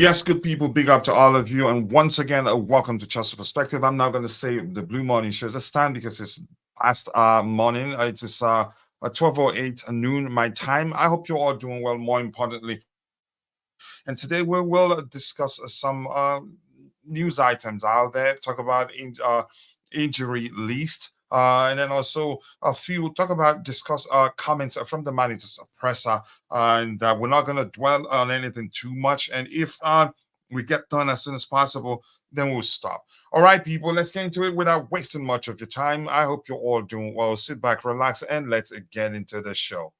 Yes, good people, big up to all of you. And once again, welcome to Chelsea Perspective. I'm now going to say the Blue Morning Show this time because it's past morning. It is 12:08 noon my time. I hope you're all doing well, more importantly. And today we will discuss some news items out there, talk about injury list. And then also a few talk about discuss comments from the manager's presser, and we're not going to dwell on anything too much. And if we get done as soon as possible, then we'll stop. All right, people, let's get into it without wasting much of your time. I hope you're all doing well. Sit back, relax, and let's get into the show.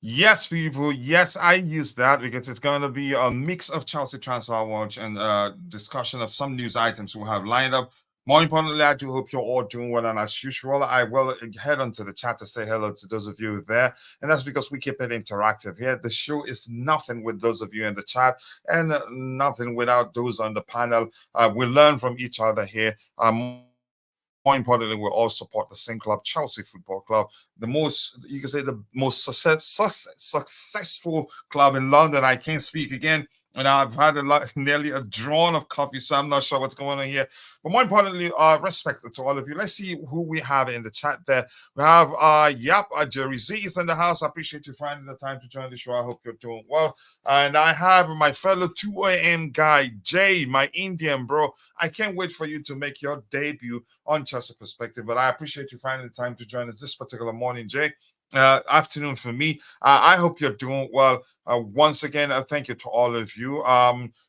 Yes, people. Yes, I use that because it's going to be a mix of Chelsea transfer watch and discussion of some news items we have lined up. More importantly, I do hope you're all doing well. And as usual, I will head onto the chat to say hello to those of you there. And that's because we keep it interactive here. The show is nothing with those of you in the chat and nothing without those on the panel. We learn from each other here. More importantly, we all support the same club, Chelsea Football Club, the most, you can say, the most successful club in London. I can't speak again. And I've had nearly a drawn of coffee, so I'm not sure what's going on here. But more importantly, respect to all of you. Let's see who we have in the chat there. We have, Jerry Z is in the house. I appreciate you finding the time to join the show. I hope you're doing well. And I have my fellow 2 a.m. guy, Jay, my Indian bro. I can't wait for you to make your debut on Chelsea Perspective, but I appreciate you finding the time to join us this particular morning, Jay. Afternoon for me. I hope you're doing well. Once again, thank you to all of you.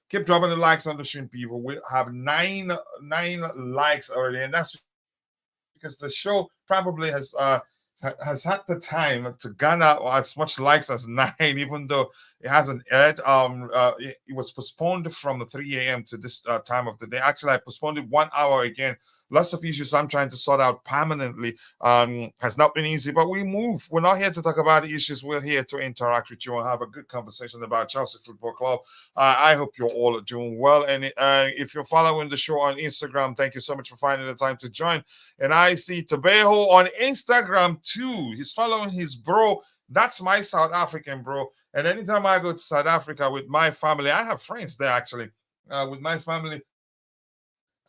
Keep dropping the likes on the stream, people. We have nine likes already, and that's because the show probably has had the time to garner as much likes as 9, even though it hasn't aired. It was postponed from 3 a.m. to this time of the day. Actually, I postponed it 1 hour again. Lots of issues I'm trying to sort out permanently. Has not been easy, but we move. We're not here to talk about the issues. We're here to interact with you and have a good conversation about Chelsea Football Club. I hope you're all doing well. And if you're following the show on Instagram, thank you so much for finding the time to join. And I see Tabejo on Instagram too. He's following his bro. That's my South African bro. And anytime I go to South Africa with my family, I have friends there actually. With my family,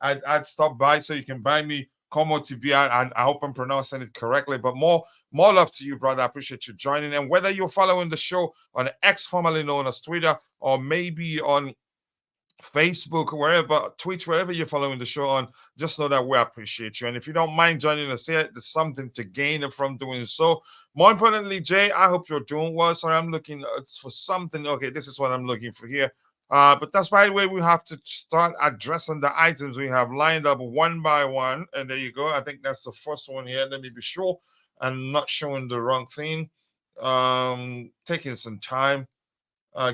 I'd stop by so you can buy me Como Tibia, and I hope I'm pronouncing it correctly. But more love to you, brother. I appreciate you joining. And whether you're following the show on X, formerly known as Twitter, or maybe on Facebook, wherever, Twitch, wherever you're following the show on, just know that we appreciate you. And if you don't mind joining us here, there's something to gain from doing so. More importantly, Jay, I hope you're doing well. Sorry, I'm looking for something. Okay, this is what I'm looking for here. But that's by the way, we have to start addressing the items we have lined up one by one. And there you go. I think that's the first one here. Let me be sure I'm not showing the wrong thing. Taking some time.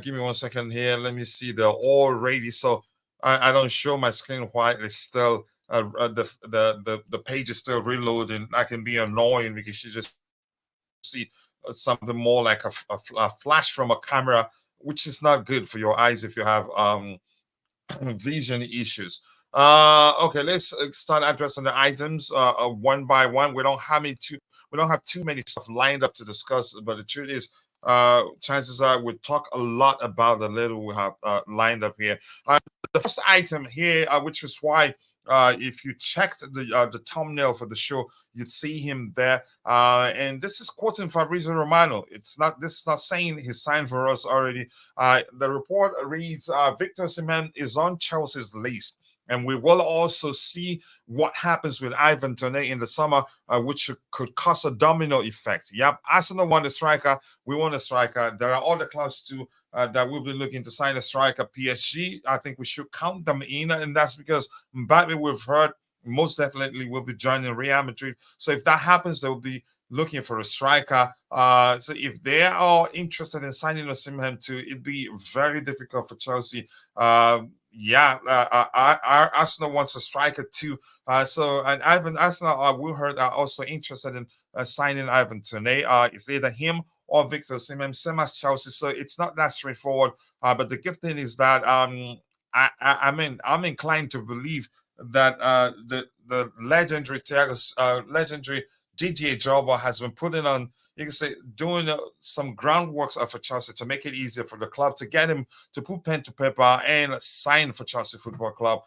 Give me 1 second here. Let me see. They're all ready. So I don't show my screen while it's still the page is still reloading. That can be annoying because you just see something more like a flash from a camera, which is not good for your eyes if you have vision issues. Okay, let's start addressing the items one by one. We don't have too many stuff lined up to discuss, but the truth is, chances are we'll talk a lot about the little we have lined up here. The first item here, which is why if you checked the thumbnail for the show, you'd see him there. And this is quoting Fabrizio Romano. This is not saying he signed for us already. The report reads, Viktor Osimhen is on Chelsea's list. And we will also see what happens with Ivan Toney in the summer, which could cause a domino effect. Yep, Arsenal want a striker. We want a striker. There are other clubs too. that will be looking to sign a striker. PSG, I think we should count them in, and that's because Mbappe, we've heard, most definitely will be joining Real Madrid. So if that happens, they'll be looking for a striker. So if they are interested in signing Osimhen too, it'd be very difficult for Chelsea. Arsenal wants a striker too. And Ivan Arsenal, we heard, are also interested in signing Ivan Toney. It's either him or Viktor Osimhen, same as Chelsea. So it's not that straightforward. But the good thing is that I'm inclined to believe that the legendary DJ Drogba has been putting on, you can say, doing some groundwork for Chelsea to make it easier for the club to get him to put pen to paper and sign for Chelsea Football Club.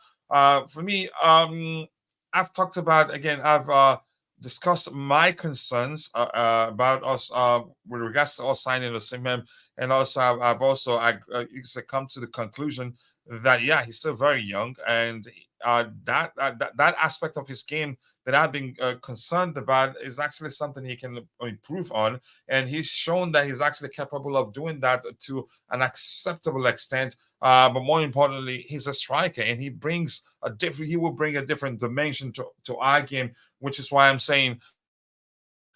For me, I've talked about, again, I've discussed my concerns about us with regards to us signing Osimhen, and also I've also you can say, come to the conclusion that yeah, he's still very young, and that aspect of his game that I've been concerned about is actually something he can improve on, and he's shown that he's actually capable of doing that to an acceptable extent. But more importantly, he's a striker, and he will bring a different dimension to our game, which is why I'm saying,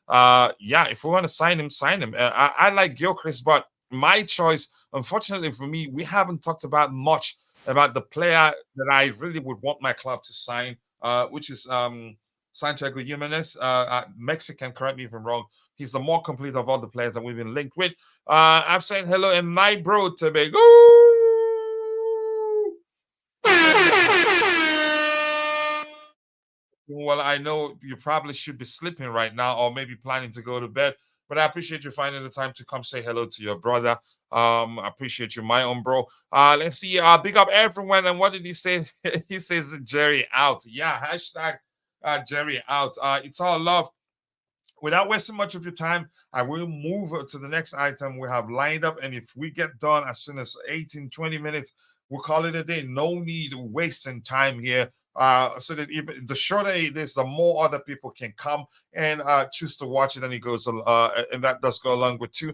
yeah, if we want to sign him, sign him. I like Gyokeres, but my choice, unfortunately for me, we haven't talked about much about the player that I really would want my club to sign, which is Santiago Jimenez, Mexican, correct me if I'm wrong. He's the more complete of all the players that we've been linked with. I've said hello, and my bro Tobago. Well, I know you probably should be sleeping right now, or maybe planning to go to bed. But I appreciate you finding the time to come say hello to your brother. I appreciate you, my own bro. Let's see. Big up everyone. And what did he say? He says Jerry out. Yeah, hashtag Jerry out. It's all love. Without wasting much of your time, I will move to the next item we have lined up. And if we get done as soon as 18, 20 minutes, we'll call it a day. No need wasting time here. So that even the shorter it is, the more other people can come and choose to watch it, and it goes, and that does go along with too.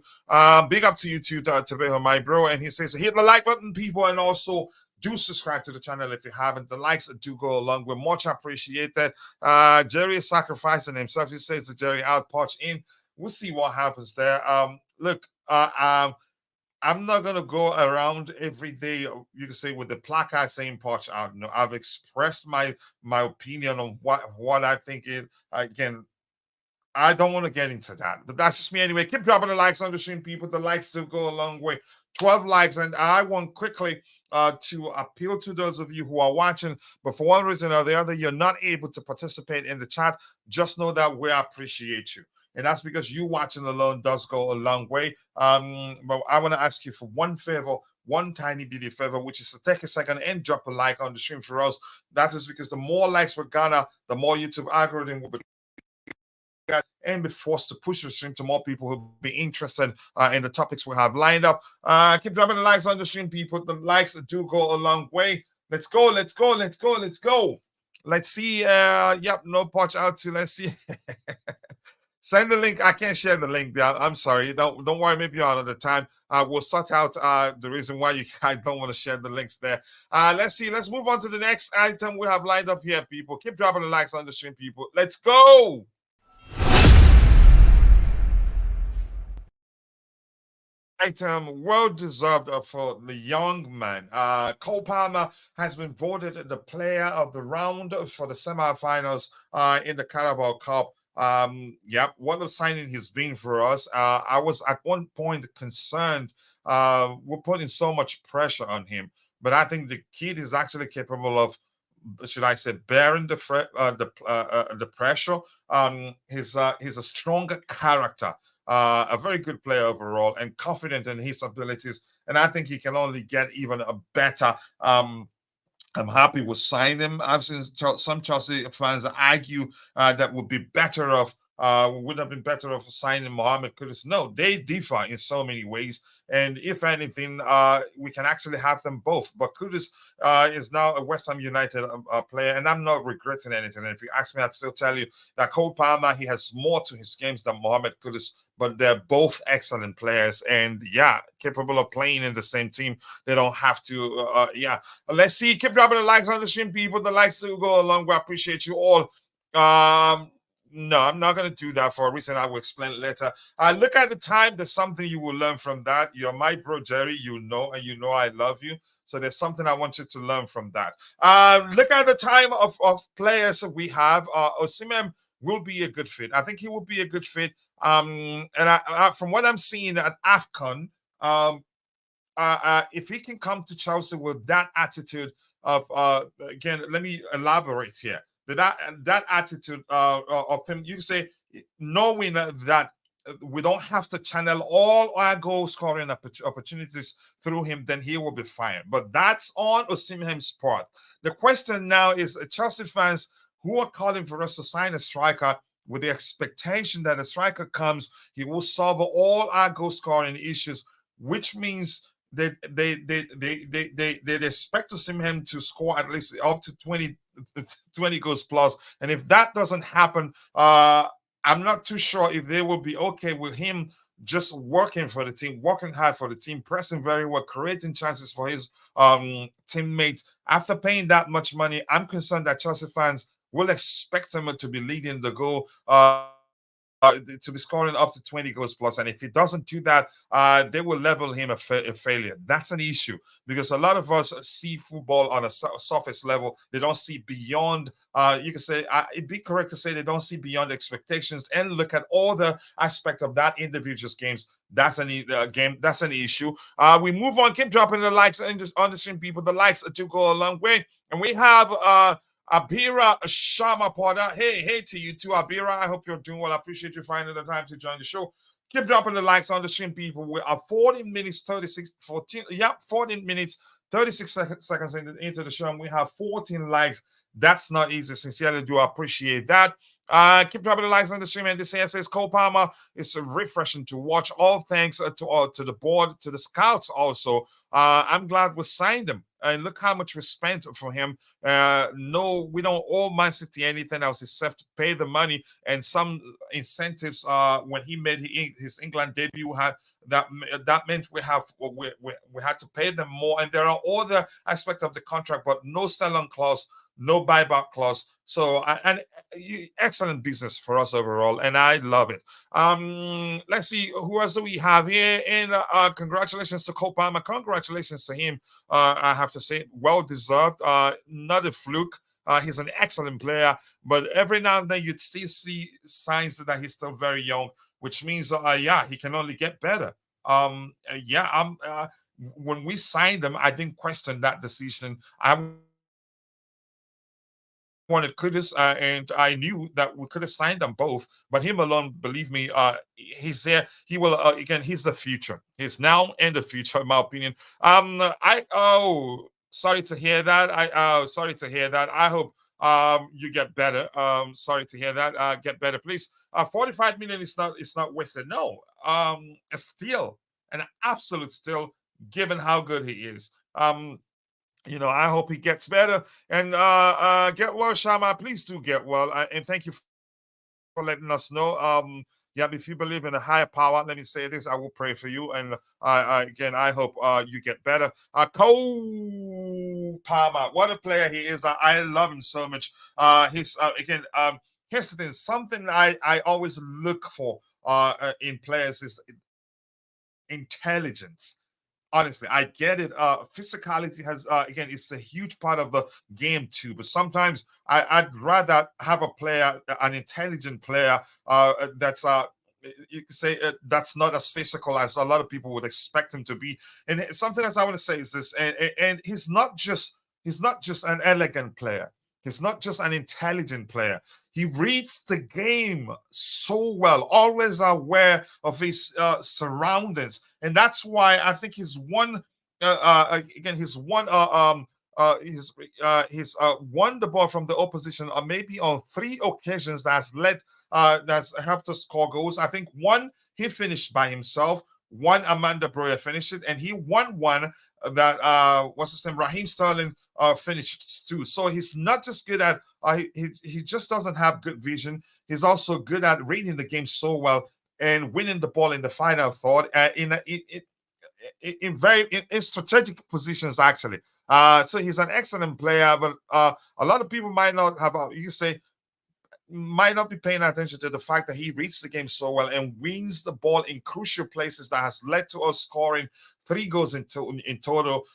Big up to you too, to my bro, and he says hit the like button, people, and also do subscribe to the channel if you haven't. The likes do go along with, much appreciated. Jerry is sacrificing himself. He says to Jerry out, Poch in. We'll see what happens there. Look, I'm not gonna go around every day, you can say, with the placard saying Poch out. No, I've expressed my opinion on what I think is. Again, I don't want to get into that, but that's just me anyway. Keep dropping the likes on the stream, people. The likes do go a long way. 12 likes, and I want quickly to appeal to those of you who are watching, but for one reason or the other, you're not able to participate in the chat. Just know that we appreciate you. And that's because you watching alone does go a long way. But I want to ask you for one favor, one tiny bitty favor, which is to take a second and drop a like on the stream for us. That is because the more likes we're gonna, the more YouTube algorithm will be and be forced to push the stream to more people who'll be interested in the topics we have lined up. Keep dropping the likes on the stream, people. The likes do go a long way. Let's go, let's go, let's go, let's go. Let's see. Yep, no Poch out to. Let's see. Send the link. I can't share the link. I'm sorry. Don't worry. Maybe another time. We'll sort out the reason why you guys don't want to share the links there. Let's see. Let's move on to the next item we have lined up here, people. Keep dropping the likes on the stream, people. Let's go. Item well deserved for the young man. Cole Palmer has been voted the player of the round for the semifinals in the Carabao Cup. Yep, what a signing he's been for us. I was at one point concerned. We're putting so much pressure on him, but I think the kid is actually capable of, should I say, bearing the pressure. He's a stronger character. A very good player overall, and confident in his abilities. And I think he can only get even a better. I'm happy with signing him. I've seen some Chelsea fans argue that would be better off would have been better off signing Mohamed Kudus. No, they differ in so many ways. And if anything, we can actually have them both. But Kudus is now a West Ham United player, and I'm not regretting anything. And if you ask me, I'd still tell you that Cole Palmer, he has more to his games than Mohamed Kudus, but they're both excellent players and capable of playing in the same team. They don't have to. Let's see. Keep dropping the likes on the stream, people. The likes do go along. We appreciate you all. No, I'm not going to do that for a reason I will explain later. Look at the time. There's something you will learn from that. You're my bro, Jerry. You know, and you know I love you. So there's something I want you to learn from that. Look at the time of players we have. Osimhen will be a good fit. I think he will be a good fit. And from what I'm seeing at AFCON, if he can come to Chelsea with that attitude of, again, let me elaborate here. That attitude of him, you say, knowing that we don't have to channel all our goal scoring opportunities through him, then he will be fine. But that's on Osimhen's part. The question now is Chelsea fans who are calling for us to sign a striker with the expectation that a striker comes, he will solve all our goal scoring issues, which means they expect Osimhen to score at least up to 20 goals plus. And if that doesn't happen, I'm not too sure if they will be okay with him just working for the team, working hard for the team, pressing very well, creating chances for his teammates. After paying that much money, I'm concerned that Chelsea fans will expect him to be leading the goal, to be scoring up to 20 goals plus. And if he doesn't do that, they will label him a failure. That's an issue because a lot of us see football on a surface level. They don't see beyond, you can say, it'd be correct to say they don't see beyond expectations and look at all the aspects of that individual's games. That's an That's an issue. We move on. Keep dropping the likes on the stream, people. The likes do go a long way. And we have Abira Sharma Potter. Hey to you too, Abira. I hope you're doing well. I appreciate you finding the time to join the show. Keep dropping the likes on the stream, people. We are 14 minutes 36 seconds into the show, and we have 14 likes. That's not easy. Sincerely do appreciate that. Keep dropping the likes on the stream. And this here says Cole Palmer is refreshing to watch. All thanks to the board, to the scouts also. I'm glad we signed him. And look how much we spent for him. No, we don't owe Man City anything else except to pay the money and some incentives. When he made his England debut, that meant we had to pay them more. And there are other aspects of the contract, but no sell-on clause, no buyback clause. So, excellent business for us overall, and I love it. Let's see, who else do we have here? And congratulations to Cole Palmer. Congratulations to him. I have to say, well deserved. Not a fluke. He's an excellent player, but every now and then you'd still see signs that he's still very young, which means, he can only get better. When we signed him, I didn't question that decision. I wanted Kudus, and I knew that we could have signed them both, but him alone, believe me, he's there. He will again. He's the future. He's now and the future, in my opinion. Sorry to hear that. Sorry to hear that. I hope you get better. Sorry to hear that. Get better, please. 45 million is not wasted. No. A steal, an absolute steal, given how good he is. I hope he gets better and get well, Shama. Please do get well, and thank you for letting us know. If you believe in a higher power, let me say this: I will pray for you, and again, I hope you get better. Cole Palmer, what a player he is! I love him so much. Here's the thing: something I always look for in players is intelligence. Honestly, I get it. Physicality has, it's a huge part of the game too. But sometimes I'd rather have a player, an intelligent player, that's you could say that's not as physical as a lot of people would expect him to be. And something else I want to say is this, and he's not just an elegant player. He's not just an intelligent player. He reads the game so well, always aware of his surroundings. And that's why I think he's one he's won the ball from the opposition, or maybe on 3 occasions that's helped us score goals. I think one he finished by himself, one Amanda Broja finished it, and he won one that what's his name, Raheem Sterling finished too. So he's not just good at he just doesn't have good vision. He's also good at reading the game so well and winning the ball in the final third in strategic positions actually. So he's an excellent player, but a lot of people might not have you say might not be paying attention to the fact that he reads the game so well and wins the ball in crucial places that has led to us scoring 3 goals in total.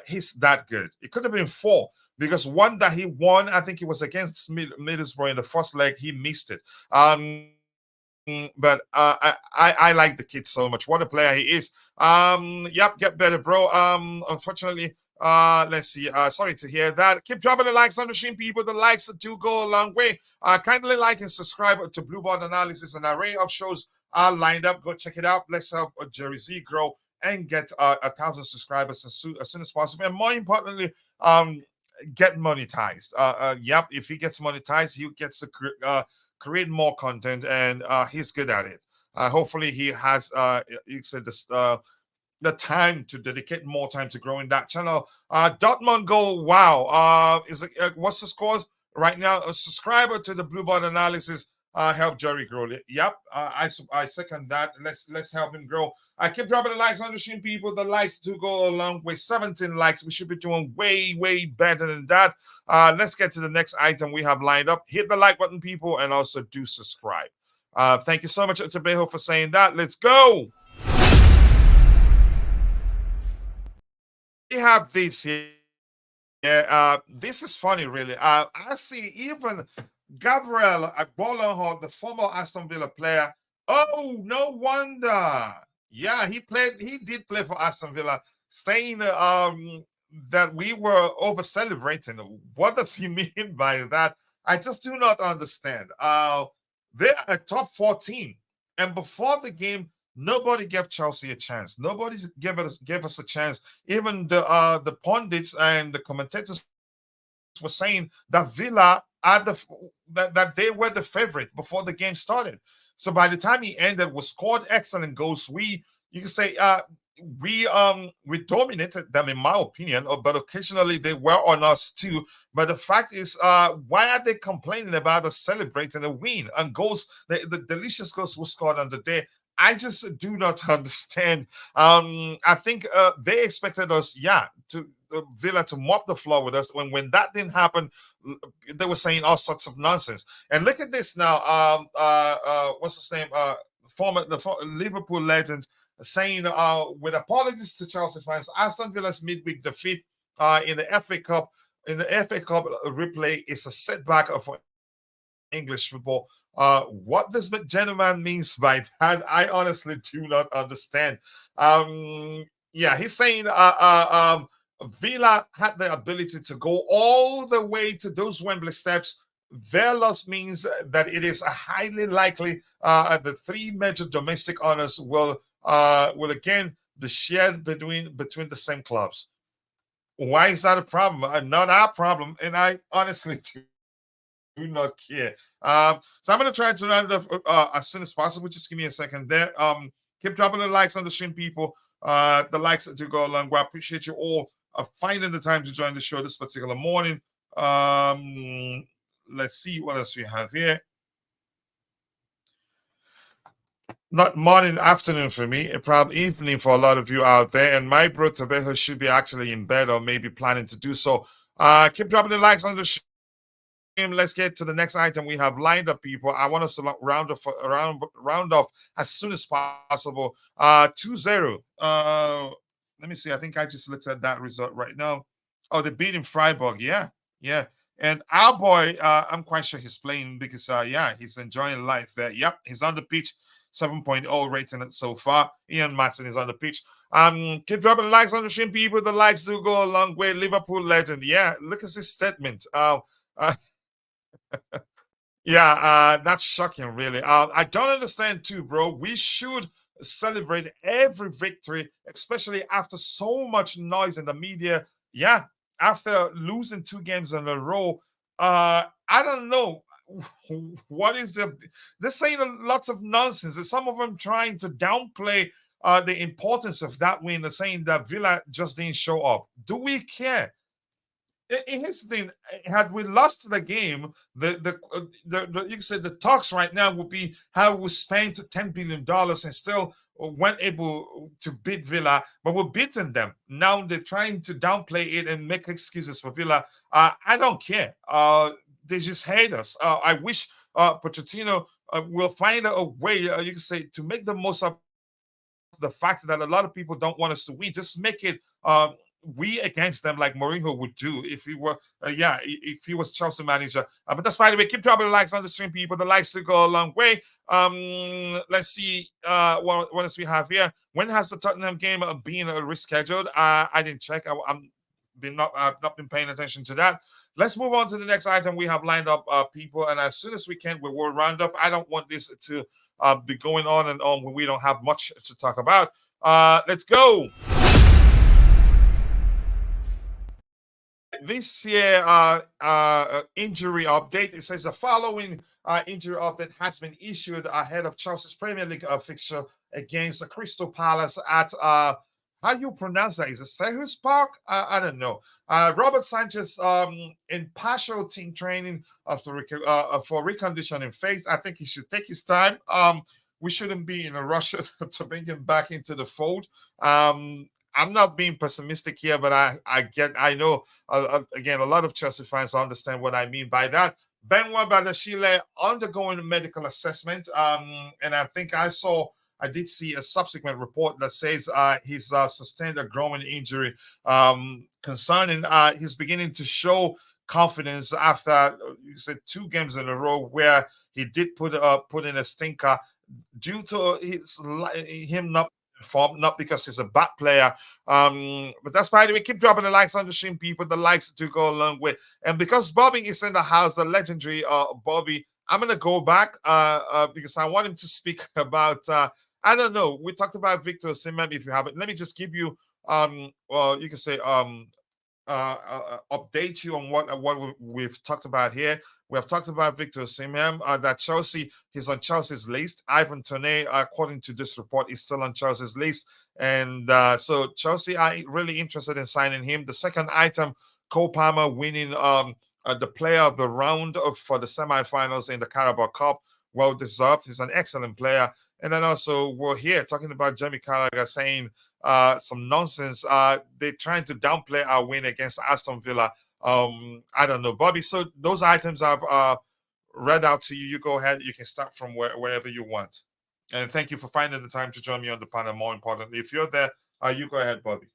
He's that good. It could have been 4 because one that he won, I think it was against Middlesbrough in the first leg, he missed it. But I like the kid so much. What a player he is. Yep, get better, bro. Unfortunately, let's see. Sorry to hear that. Keep dropping the likes on the stream, people. The likes do go a long way. Kindly like and subscribe to Blue Board Analysis. An array of shows are lined up. Go check it out. Let's help Jerry Z grow and get 1,000 subscribers as soon as possible. And more importantly, get monetized. Yep, if he gets monetized, he gets to create more content, and he's good at it. Hopefully, he has you said this. The time to dedicate more time to growing that channel. Dortmund goal. Wow. What's the scores right now? A subscriber to the Blue Board Analysis help Jerry grow. Yep. I second that. Let's help him grow. I keep dropping the likes on the stream, people. The likes do go along with 17 likes. We should be doing way better than that. Let's get to the next item we have lined up. Hit the like button, people, and also do subscribe. Thank you so much, Tabejo, for saying that. Let's go. We have this here. Yeah, this is funny, really. I see even Gabriel Agbolanho, the former Aston Villa player. Oh, no wonder. Yeah, he did play for Aston Villa, saying that we were over celebrating. What does he mean by that? I just do not understand. They're a top 4 team, and before the game, nobody gave Chelsea a chance. Nobody gave us a chance. Even the pundits and the commentators were saying that Villa are that they were the favorite before the game started. So by the time he ended, we scored excellent goals. You can say we dominated them, in my opinion, but occasionally they were on us too. But the fact is, why are they complaining about us celebrating a win and goals, the delicious goals we scored on the day? I just do not understand. I think they expected us, to Villa to mop the floor with us. When that didn't happen, they were saying all sorts of nonsense. And look at this now. What's his name? The Liverpool legend saying, with apologies to Chelsea fans, Aston Villa's midweek defeat in the FA Cup replay is a setback for English football. What this gentleman means by that, I honestly do not understand. He's saying Villa had the ability to go all the way to those Wembley steps. Their loss means that it is highly likely the 3 major domestic honors will again be shared between the same clubs. Why is that a problem? Not our problem, and I honestly do not care. So I'm going to try to round it off as soon as possible. Just give me a second there. Keep dropping the likes on the stream, people. The likes do go along. Well, I appreciate you all finding the time to join the show this particular morning. Let's see what else we have here. Not morning, afternoon for me. Probably evening for a lot of you out there. And my bro Tabejo should be actually in bed or maybe planning to do so. Keep dropping the likes on the show. Let's get to the next item we have lined up, people. I want us to round off as soon as possible. 2-0. Let me see. I think I just looked at that result right now. Oh, they're beating Freiburg. Yeah. And our boy, I'm quite sure he's playing because, he's enjoying life there. Yep, he's on the pitch. 7.0 rating it so far. Ian Matson is on the pitch. Keep dropping the likes on the stream, people. The likes do go a long way. Liverpool legend. Yeah, look at this statement. That's shocking, really. I don't understand too, bro. We should celebrate every victory, especially after so much noise in the media. Yeah, after losing 2 games in a row. I don't know what is the. They're saying lots of nonsense. And some of them trying to downplay the importance of that win. They're saying that Villa just didn't show up. Do we care? Here's the thing: had we lost the game, the you can say the talks right now would be how we spent $10 billion and still weren't able to beat Villa, but we're beating them. Now they're trying to downplay it and make excuses for Villa. I don't care. They just hate us. I wish Pochettino will find a way, you can say, to make the most of the fact that a lot of people don't want us to win. Just make it we against them like Mourinho would do if he were, if he was Chelsea manager. But that's by the way. Keep dropping the likes on the stream, people. The likes to go a long way. Let's see what else we have here. When has the Tottenham game been rescheduled? I didn't check. I've not been paying attention to that. Let's move on to the next item we have lined up, people. And as soon as we can, we will round up. I don't want this to be going on and on when we don't have much to talk about. Let's go. This year injury update. It says the following injury update has been issued ahead of Chelsea's Premier League fixture against Crystal Palace at how you pronounce that? Is it Selhurst Park? I don't know. Robert Sanchez in partial team training for reconditioning phase. I think he should take his time. We shouldn't be in a rush to bring him back into the fold. I'm not being pessimistic here, but I know again a lot of Chelsea fans understand what I mean by that. Benoit Badiashile undergoing a medical assessment, and I did see a subsequent report that says he's sustained a growing injury concerning he's beginning to show confidence after you said 2 games in a row where he did put in a stinker due to him not form, not because he's a bad player. But that's by the way. Keep dropping the likes on the stream, people. The likes do go a long way. And because Bobby is in the house, the legendary Bobby, I'm gonna go back because I want him to speak about I don't know. We talked about Viktor Osimhen. If you haven't, let me just give you you can say update you on what we've talked about here. We have talked about Viktor Osimhen, that he's on Chelsea's list. Ivan Toney, according to this report, is still on Chelsea's list. And so Chelsea are really interested in signing him. The second item, Cole Palmer winning the player of the round for the semifinals in the Carabao Cup. Well deserved. He's an excellent player. And then also we're here talking about Jamie Carragher saying some nonsense. They're trying to downplay our win against Aston Villa. I don't know, Bobby. So those items I've read out to you. You go ahead. You can start from wherever you want. And thank you for finding the time to join me on the panel. More importantly, if you're there, you go ahead, Bobby.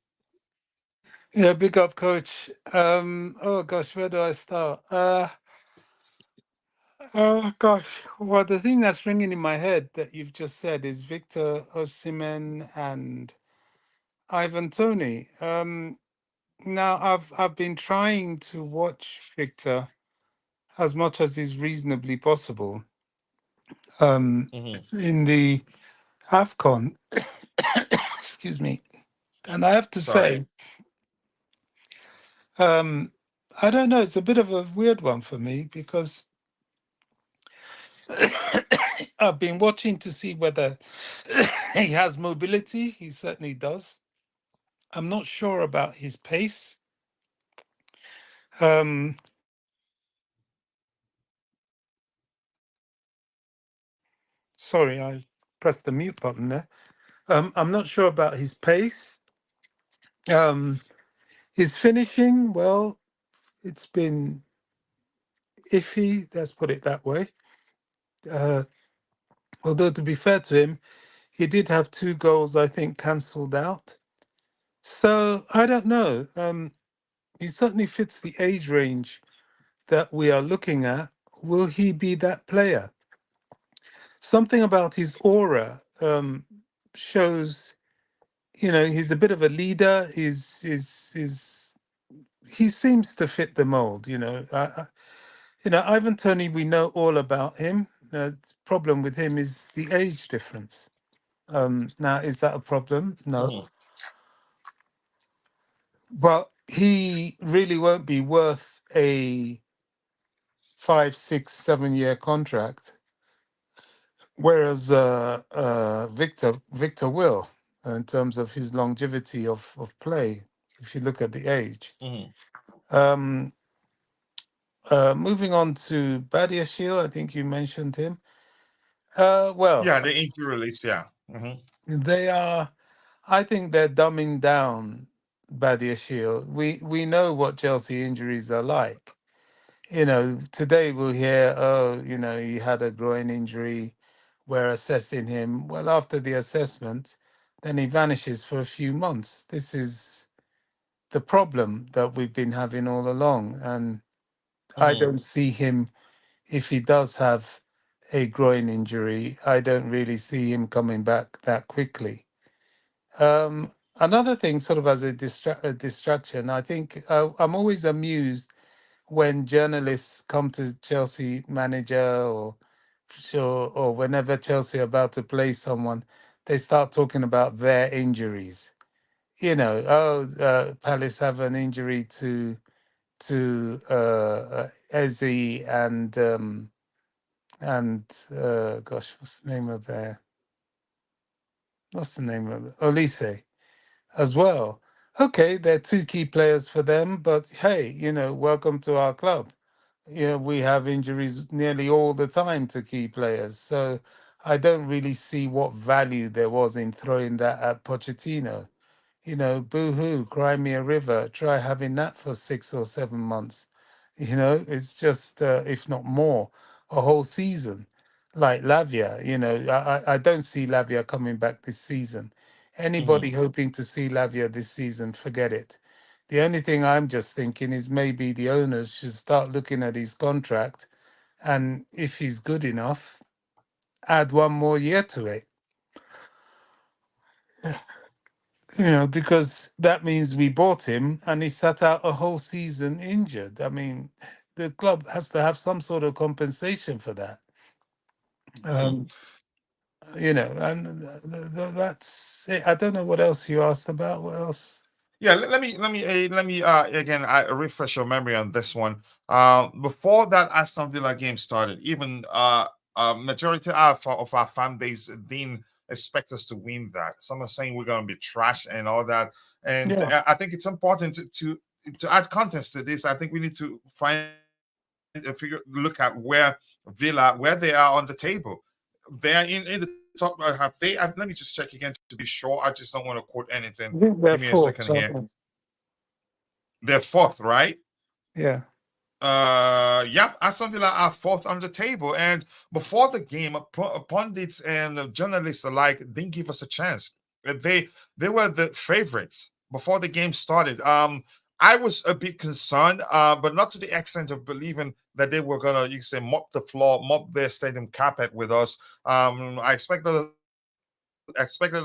Yeah, big up, coach. Oh gosh, where do I start? Oh gosh, well, the thing that's ringing in my head that you've just said is Victor Osimhen and Ivan Toney. Now I've been trying to watch Victor as much as is reasonably possible. Mm-hmm. In the AFCON, excuse me, and I have to Sorry. say, I don't know. It's a bit of a weird one for me because I've been watching to see whether he has mobility. He certainly does. I'm not sure about his pace. Um, sorry, I pressed the mute button there. I'm not sure about his pace. His finishing, well, it's been iffy. Let's put it that way. Uh, although to be fair to him, he did have 2 goals, I think, cancelled out. So I don't know. He certainly fits the age range that we are looking at. Will he be that player? Something about his aura shows, he's a bit of a leader. He seems to fit the mold. Ivan Toney, we know all about him. The problem with him is the age difference. Now, is that a problem? No. Mm-hmm. But he really won't be worth a 5, 6, 7 year contract, whereas Victor will, in terms of his longevity of play. If you look at the age. Mhm. Um, Moving on to Badiashile, I think you mentioned him. Well, Yeah, the injury release. Yeah. they are. I think they're dumbing down Badiashile. We know what Chelsea injuries are like. Today we'll hear, oh, he had a groin injury. We're assessing him. Well, after the assessment, then he vanishes for a few months. This is the problem that we've been having all along, and I Hmm. don't see him. If he does have a groin injury, I don't really see him coming back that quickly. Another thing, sort of as a distraction, I think I'm always amused when journalists come to Chelsea manager or whenever Chelsea are about to play someone, they start talking about their injuries. Palace have an injury to Eze and gosh, what's the name of Olise as well. Okay, they're two key players for them, but hey, welcome to our club. We have injuries nearly all the time to key players. So I don't really see what value there was in throwing that at Pochettino. Boo-hoo, cry me a river. Try having that for 6 or 7 months. It's just, if not more, a whole season. Like Lavia, I don't see Lavia coming back this season. Anybody Hmm. hoping to see Lavia this season, forget it. The only thing I'm just thinking is maybe the owners should start looking at his contract, and if he's good enough, add 1 more year to it. Because that means we bought him and he sat out a whole season injured. I mean, the club has to have some sort of compensation for that. Um, and that's it. I don't know what else you asked about. What else? Yeah, let me again I refresh your memory on this one. Before that Aston Villa game started, even majority of our fan base didn't expect us to win that. Some are saying we're going to be trash and all that, and Yeah. I think it's important to add context to this. I think we need to find a figure look at where they are on the table. They are in the top. Have they? Let me just check again to be sure. I just don't want to quote anything. I think Give me they're a second fourth. here. So, They're fourth, right? yeah. Yeah, Aston Villa are fourth on the table. And before the game, pundits and journalists alike didn't give us a chance. They were the favorites before the game started. I was a bit concerned, but not to the extent of believing that they were gonna, you can say, mop the floor, mop their stadium carpet with us. I expected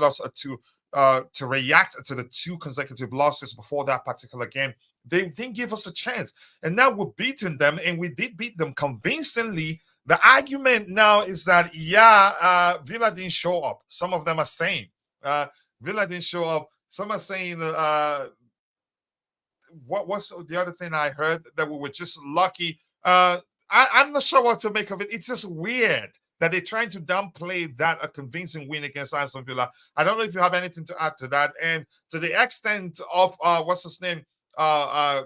us to react to the two consecutive losses before that particular game. They didn't give us a chance, and now we're beating them, and we did beat them convincingly. The argument now is that yeah, Villa didn't show up. Some of them are saying Villa didn't show up. Some are saying what's the other thing I heard, that we were just lucky. I'm not sure what to make of it. It's just weird that they're trying to downplay that a convincing win against Aston Villa. I don't know if you have anything to add to that. And to the extent of what's his name,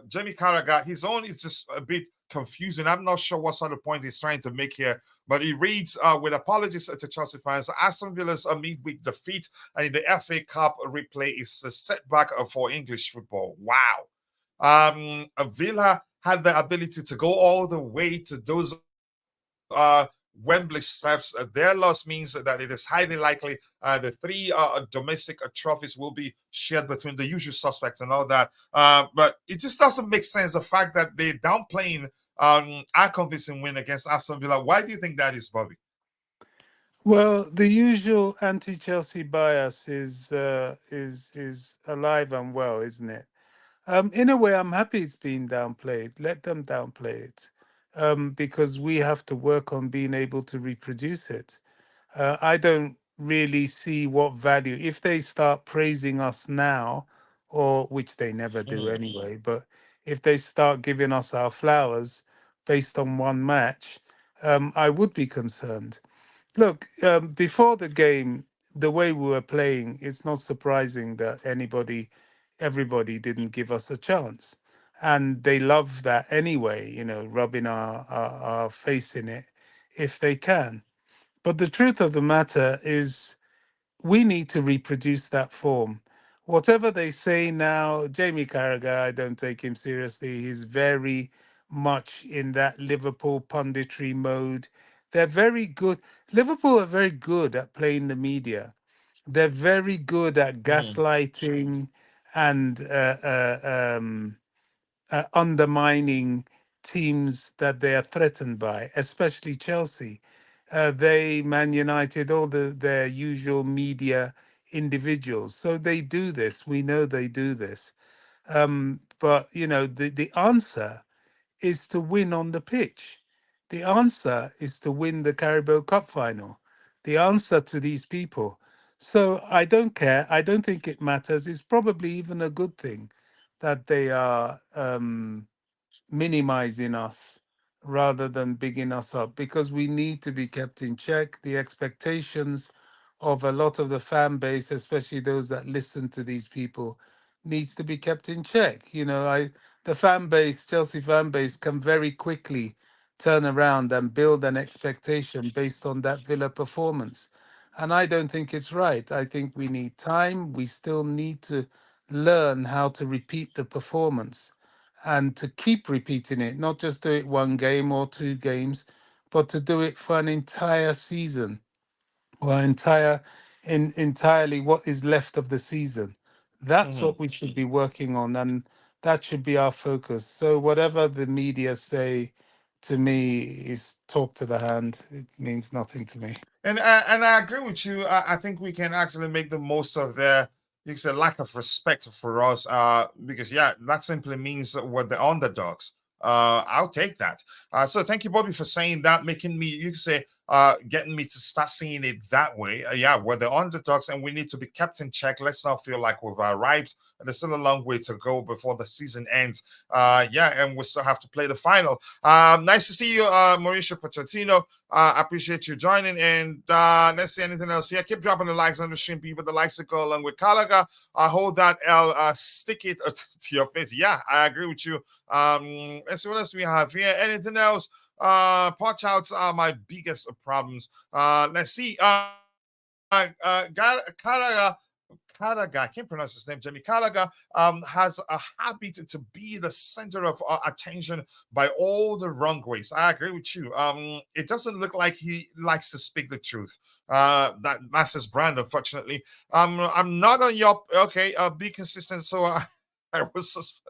Jamie Carragher, his own is just a bit confusing. I'm not sure what sort of point he's trying to make here, but he reads with apologies to Chelsea fans, Aston Villa's midweek defeat in the FA Cup replay is a setback for English football. Wow. Villa had the ability to go all the way to those Wembley steps. Their loss means that it is highly likely the three domestic trophies will be shared between the usual suspects and all that. But it just doesn't make sense, the fact that they're downplaying our convincing win against Aston Villa. Why do you think that is, Bobby? Well, the usual anti-Chelsea bias is alive and well, isn't it? In a way, I'm happy it's being downplayed. Let them downplay it, because we have to work on being able to reproduce it. I don't really see what value, if they start praising us now or which they never do Mhm. anyway. But if they start giving us our flowers based on one match, I would be concerned. Look, before the game, the way we were playing, it's not surprising that everybody didn't give us a chance. And they love that anyway, rubbing our face in it if they can. But the truth of the matter is, we need to reproduce that form. Whatever they say now, Jamie Carragher, I don't take him seriously. He's very much in that Liverpool punditry mode. They're very good. Liverpool are very good at playing the media. They're very good at Mhm. gaslighting and undermining teams that they are threatened by, especially Chelsea. They, Man United, all their usual media individuals. So they do this. We know they do this. But the answer is to win on the pitch. The answer is to win the Carabao Cup final. The answer to these people. So I don't care. I don't think it matters. It's probably even a good thing that they are minimizing us rather than bigging us up, because we need to be kept in check. The expectations of a lot of the fan base, especially those that listen to these people, needs to be kept in check. The fan base, Chelsea fan base, can very quickly turn around and build an expectation based on that Villa performance. And I don't think it's right. I think we need time. We still need to learn how to repeat the performance and to keep repeating it, not just do it one game or two games, but to do it for an entire season or entirely what is left of the season. That's Mhm. what we should be working on, and that should be our focus. So whatever the media say to me is talk to the hand. It means nothing to me. And I agree with you. I think we can actually make the most of their, you said, lack of respect for us. Because yeah, that simply means that we're the underdogs. I'll take that. So thank you, Bobby, for saying that, making me, you can say, getting me to start seeing it that way. Yeah, we're the underdogs, and we need to be kept in check. Let's not feel like we've arrived. And there's still a long way to go before the season ends. Yeah, and we still have to play the final. Nice to see you, Mauricio Pochettino. I appreciate you joining. And let's see anything else here. Keep dropping the likes on the stream, people. The likes to go along with Gallagher. I hold that L, stick it to your face. Yeah, I agree with you. Let's see what else we have here. Anything else? Punch outs are my biggest problems. Let's see. Gallagher, I can't pronounce his name, Jimmy Callagher, has a habit to be the center of attention by all the wrong ways. I agree with you. It doesn't look like he likes to speak the truth. That's his brand, unfortunately. I'm not on your okay. Be consistent. So I was.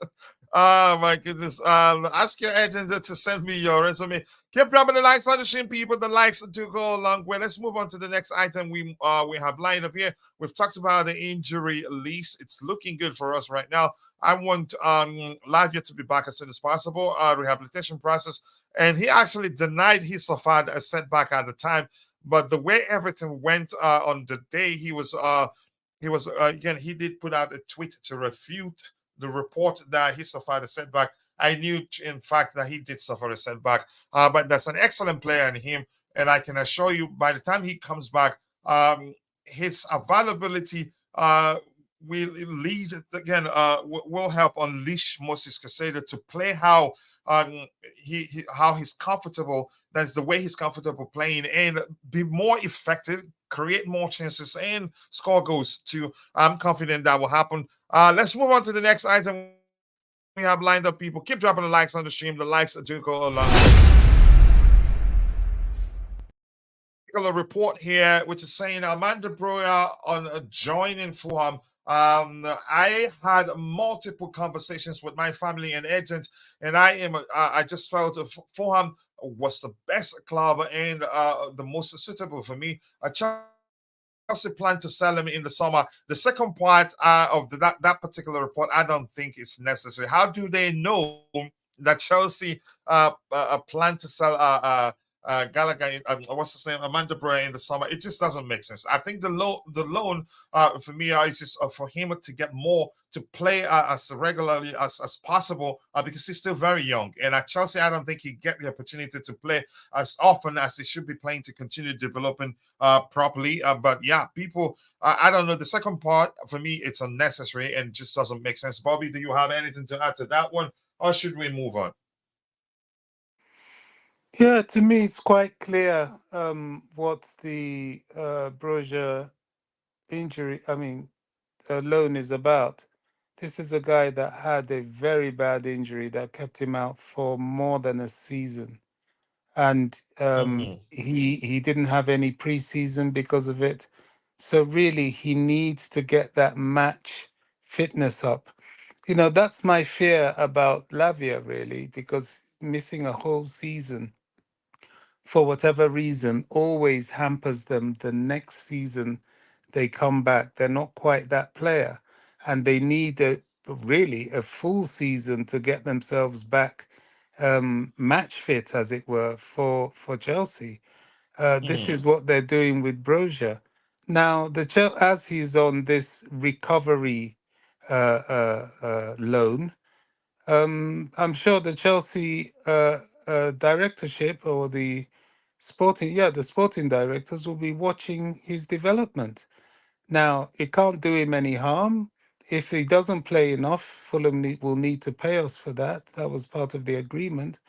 Oh my goodness. Ask your agent to send me your resume. Keep dropping the likes on the stream, people. The likes do go a long way. Let's move on to the next item we have lined up here. We've talked about the injury list. It's looking good for us right now. I want Lavia to be back as soon as possible. Rehabilitation process, and he actually denied he suffered a setback at the time. But the way everything went on the day, he was again. He did put out a tweet to refute the report that he suffered a setback. I knew, in fact, that he did suffer a setback, but that's an excellent player in him, and I can assure you, by the time he comes back, his availability will lead again. Will help unleash Moses Casado to play how how he's comfortable. That's the way he's comfortable playing, and be more effective, create more chances, and score goals too. I'm confident that will happen. Let's move on to the next item we have lined up, people. Keep dropping the likes on the stream. The likes do go along. Particular report here, which is saying Amanda Broja on joining Fulham. I had multiple conversations with my family and agent, and I just felt Fulham was the best club and the most suitable for me. Chelsea plan to sell him in the summer. The second part of that particular report, I don't think is necessary. How do they know that Chelsea plan to sell Gallagher, what's his name, Amanda Broja in the summer. It just doesn't make sense. I think the loan for me is just for him to get more to play as regularly as possible because he's still very young. And at Chelsea, I don't think he get the opportunity to play as often as he should be playing to continue developing properly. But yeah, people, I don't know. The second part for me, it's unnecessary and just doesn't make sense. Bobby, do you have anything to add to that one, or should we move on? Yeah, to me, it's quite clear what the Broja injury, loan is about. This is a guy that had a very bad injury that kept him out for more than a season. And Mm, he didn't have any preseason because of it. So really, he needs to get that match fitness up. That's my fear about Lavia, really, because missing a whole season for whatever reason always hampers them the next season they come back. They're not quite that player, and they need really a full season to get themselves back match fit, as it were, for Chelsea. This mm. is what they're doing with Broja. Now, as he's on this recovery loan, I'm sure the Chelsea directorship or the sporting directors will be watching his development. Now, it can't do him any harm. If he doesn't play enough, Fulham will need to pay us for that. That was part of the agreement.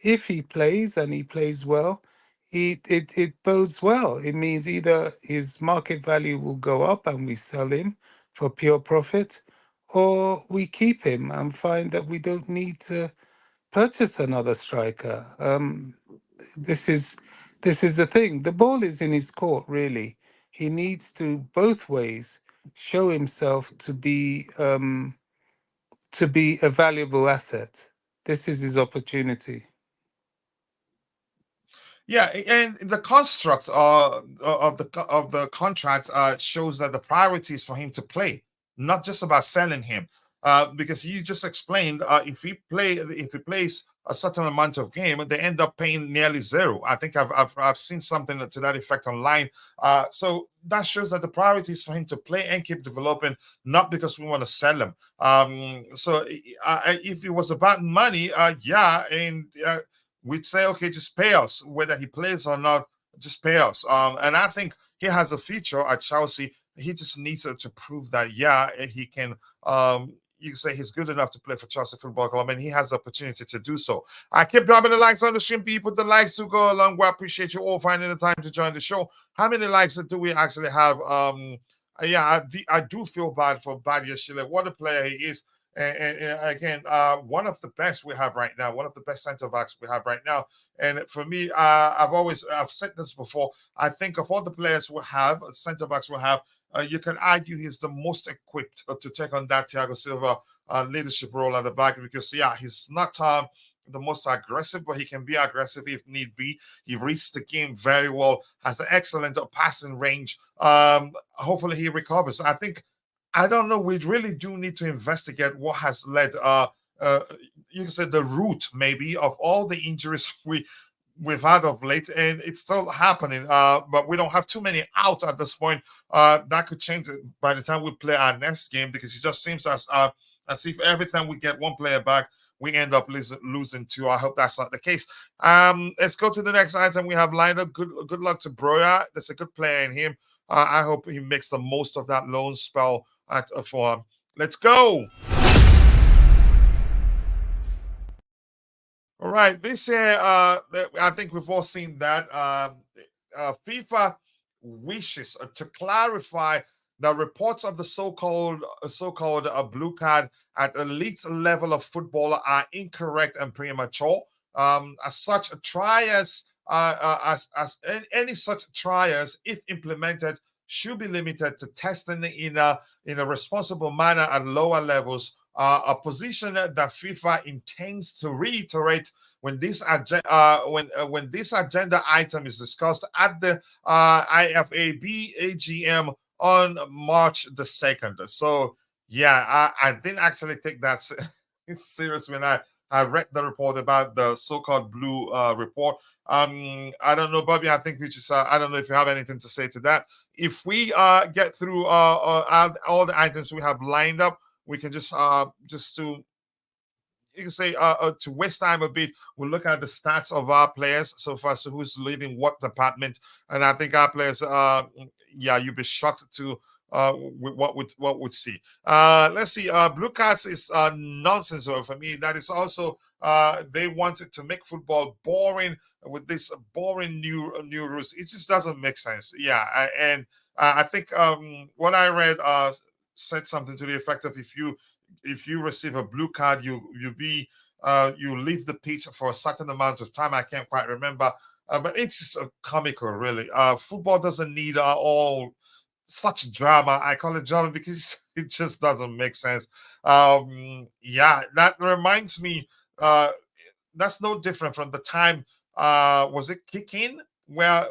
If he plays and he plays well, it bodes well. It means either his market value will go up and we sell him for pure profit, or we keep him and find that we don't need to purchase another striker. This is this is the thing. The ball is in his court, really. He needs to both ways show himself to be a valuable asset. This is his opportunity. Yeah, and the construct of the contract shows that the priority is for him to play, not just about selling him. Because you just explained, if he plays a certain amount of game, they end up paying nearly zero. I think I've seen something to that effect online. So that shows that the priority is for him to play and keep developing, not because we want to sell him. So if it was about money, yeah, and we'd say, okay, just pay us, whether he plays or not, just pay us. And I think he has a future at Chelsea. He just needs to prove that, yeah, he can. You can say he's good enough to play for Chelsea Football Club, and he has the opportunity to do so. I keep dropping the likes on the stream, people. The likes do go along. We appreciate you all finding the time to join the show. How many likes do we actually have? Yeah, I do feel bad for Badia Shile. What a player he is. And again, one of the best we have right now, one of the best centre backs we have right now. And for me, I've said this before. I think of all the players we have, centre backs we have, you can argue he's the most equipped to take on that Thiago Silva leadership role at the back because yeah, he's not the most aggressive, but he can be aggressive if need be. He reads the game very well, has an excellent passing range. Hopefully he recovers. I don't know. We really do need to investigate what has led uh you can say the root maybe of all the injuries we've had of late, and it's still happening. But we don't have too many out at this point. That could change it by the time we play our next game because it just seems as if every time we get one player back, we end up losing two. I hope that's not the case. Let's go to the next item we have lined up. Good luck to Broja. There's a good player in him. I hope he makes the most of that loan spell for him. Let's go. All right, this here, I think we've all seen that. FIFA wishes to clarify the reports of the so-called blue card at elite level of footballer are incorrect and premature. As such, trials any such trials, if implemented, should be limited to testing in a responsible manner at lower levels, a position that FIFA intends to reiterate when when this agenda item is discussed at the IFAB AGM on March the 2nd. So yeah, I didn't actually take that serious when I I read the report about the so-called blue report. I don't know, Bobby. I think we just. I don't know if you have anything to say to that. If we get through all the items we have lined up, we can just to you can say to waste time a bit, we'll look at the stats of our players so far. So who's leading what department? And I think our players, yeah, you'll be shocked to with what would see. Let's see. Blue cards is nonsense for me. That is also they wanted to make football boring with this boring new rules. It just doesn't make sense. Yeah, and I think what I read said something to the effect of if you receive a blue card, you leave the pitch for a certain amount of time. I can't quite remember, but it's just comical, really. Football doesn't need all such drama. I call it drama because it just doesn't make sense. Yeah, that reminds me. That's no different from the time. Was it kicking where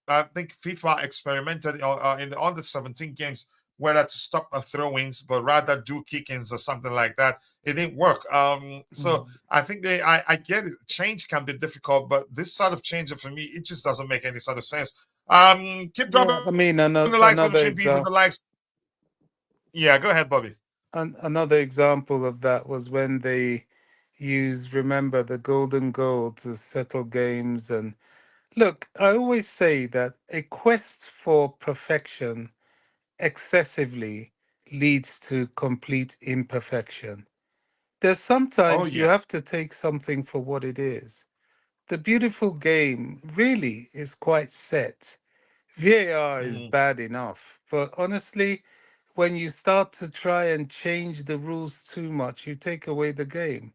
I think FIFA experimented in the under 17 games whether to stop throw-ins, but rather do kick-ins or something like that. It didn't work. So Mm. I think I get it. Change can be difficult, but this sort of change for me, it just doesn't make any sort of sense. Keep dropping Yeah, the I likes on mean, the stream, people. The another likes. example. Yeah, go ahead, Bobby. Another example of that was when they used, remember, the golden goal to settle games. And look, I always say that a quest for perfection excessively leads to complete imperfection. There's Oh sometimes you yeah. have to take something for what it is. The beautiful game really is quite set. VAR is Mhm. bad enough, but honestly, when you start to try and change the rules too much, you take away the game.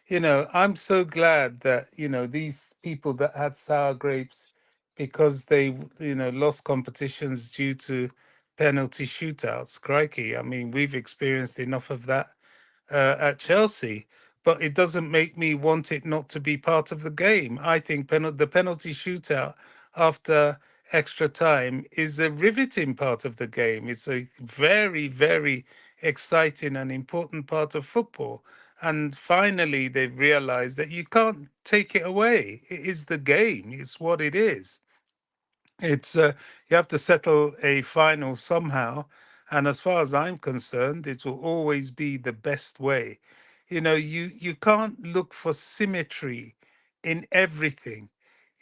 I'm so glad that, these people that had sour grapes because they, lost competitions due to penalty shootouts. Crikey. I mean, we've experienced enough of that at Chelsea, but it doesn't make me want it not to be part of the game. I think the penalty shootout after extra time is a riveting part of the game. It's a very, very exciting and important part of football. And finally, they've realized that you can't take it away. It is the game, it's what it is. It's You have to settle a final somehow, and as far as I'm concerned, it will always be the best way. You can't look for symmetry in everything.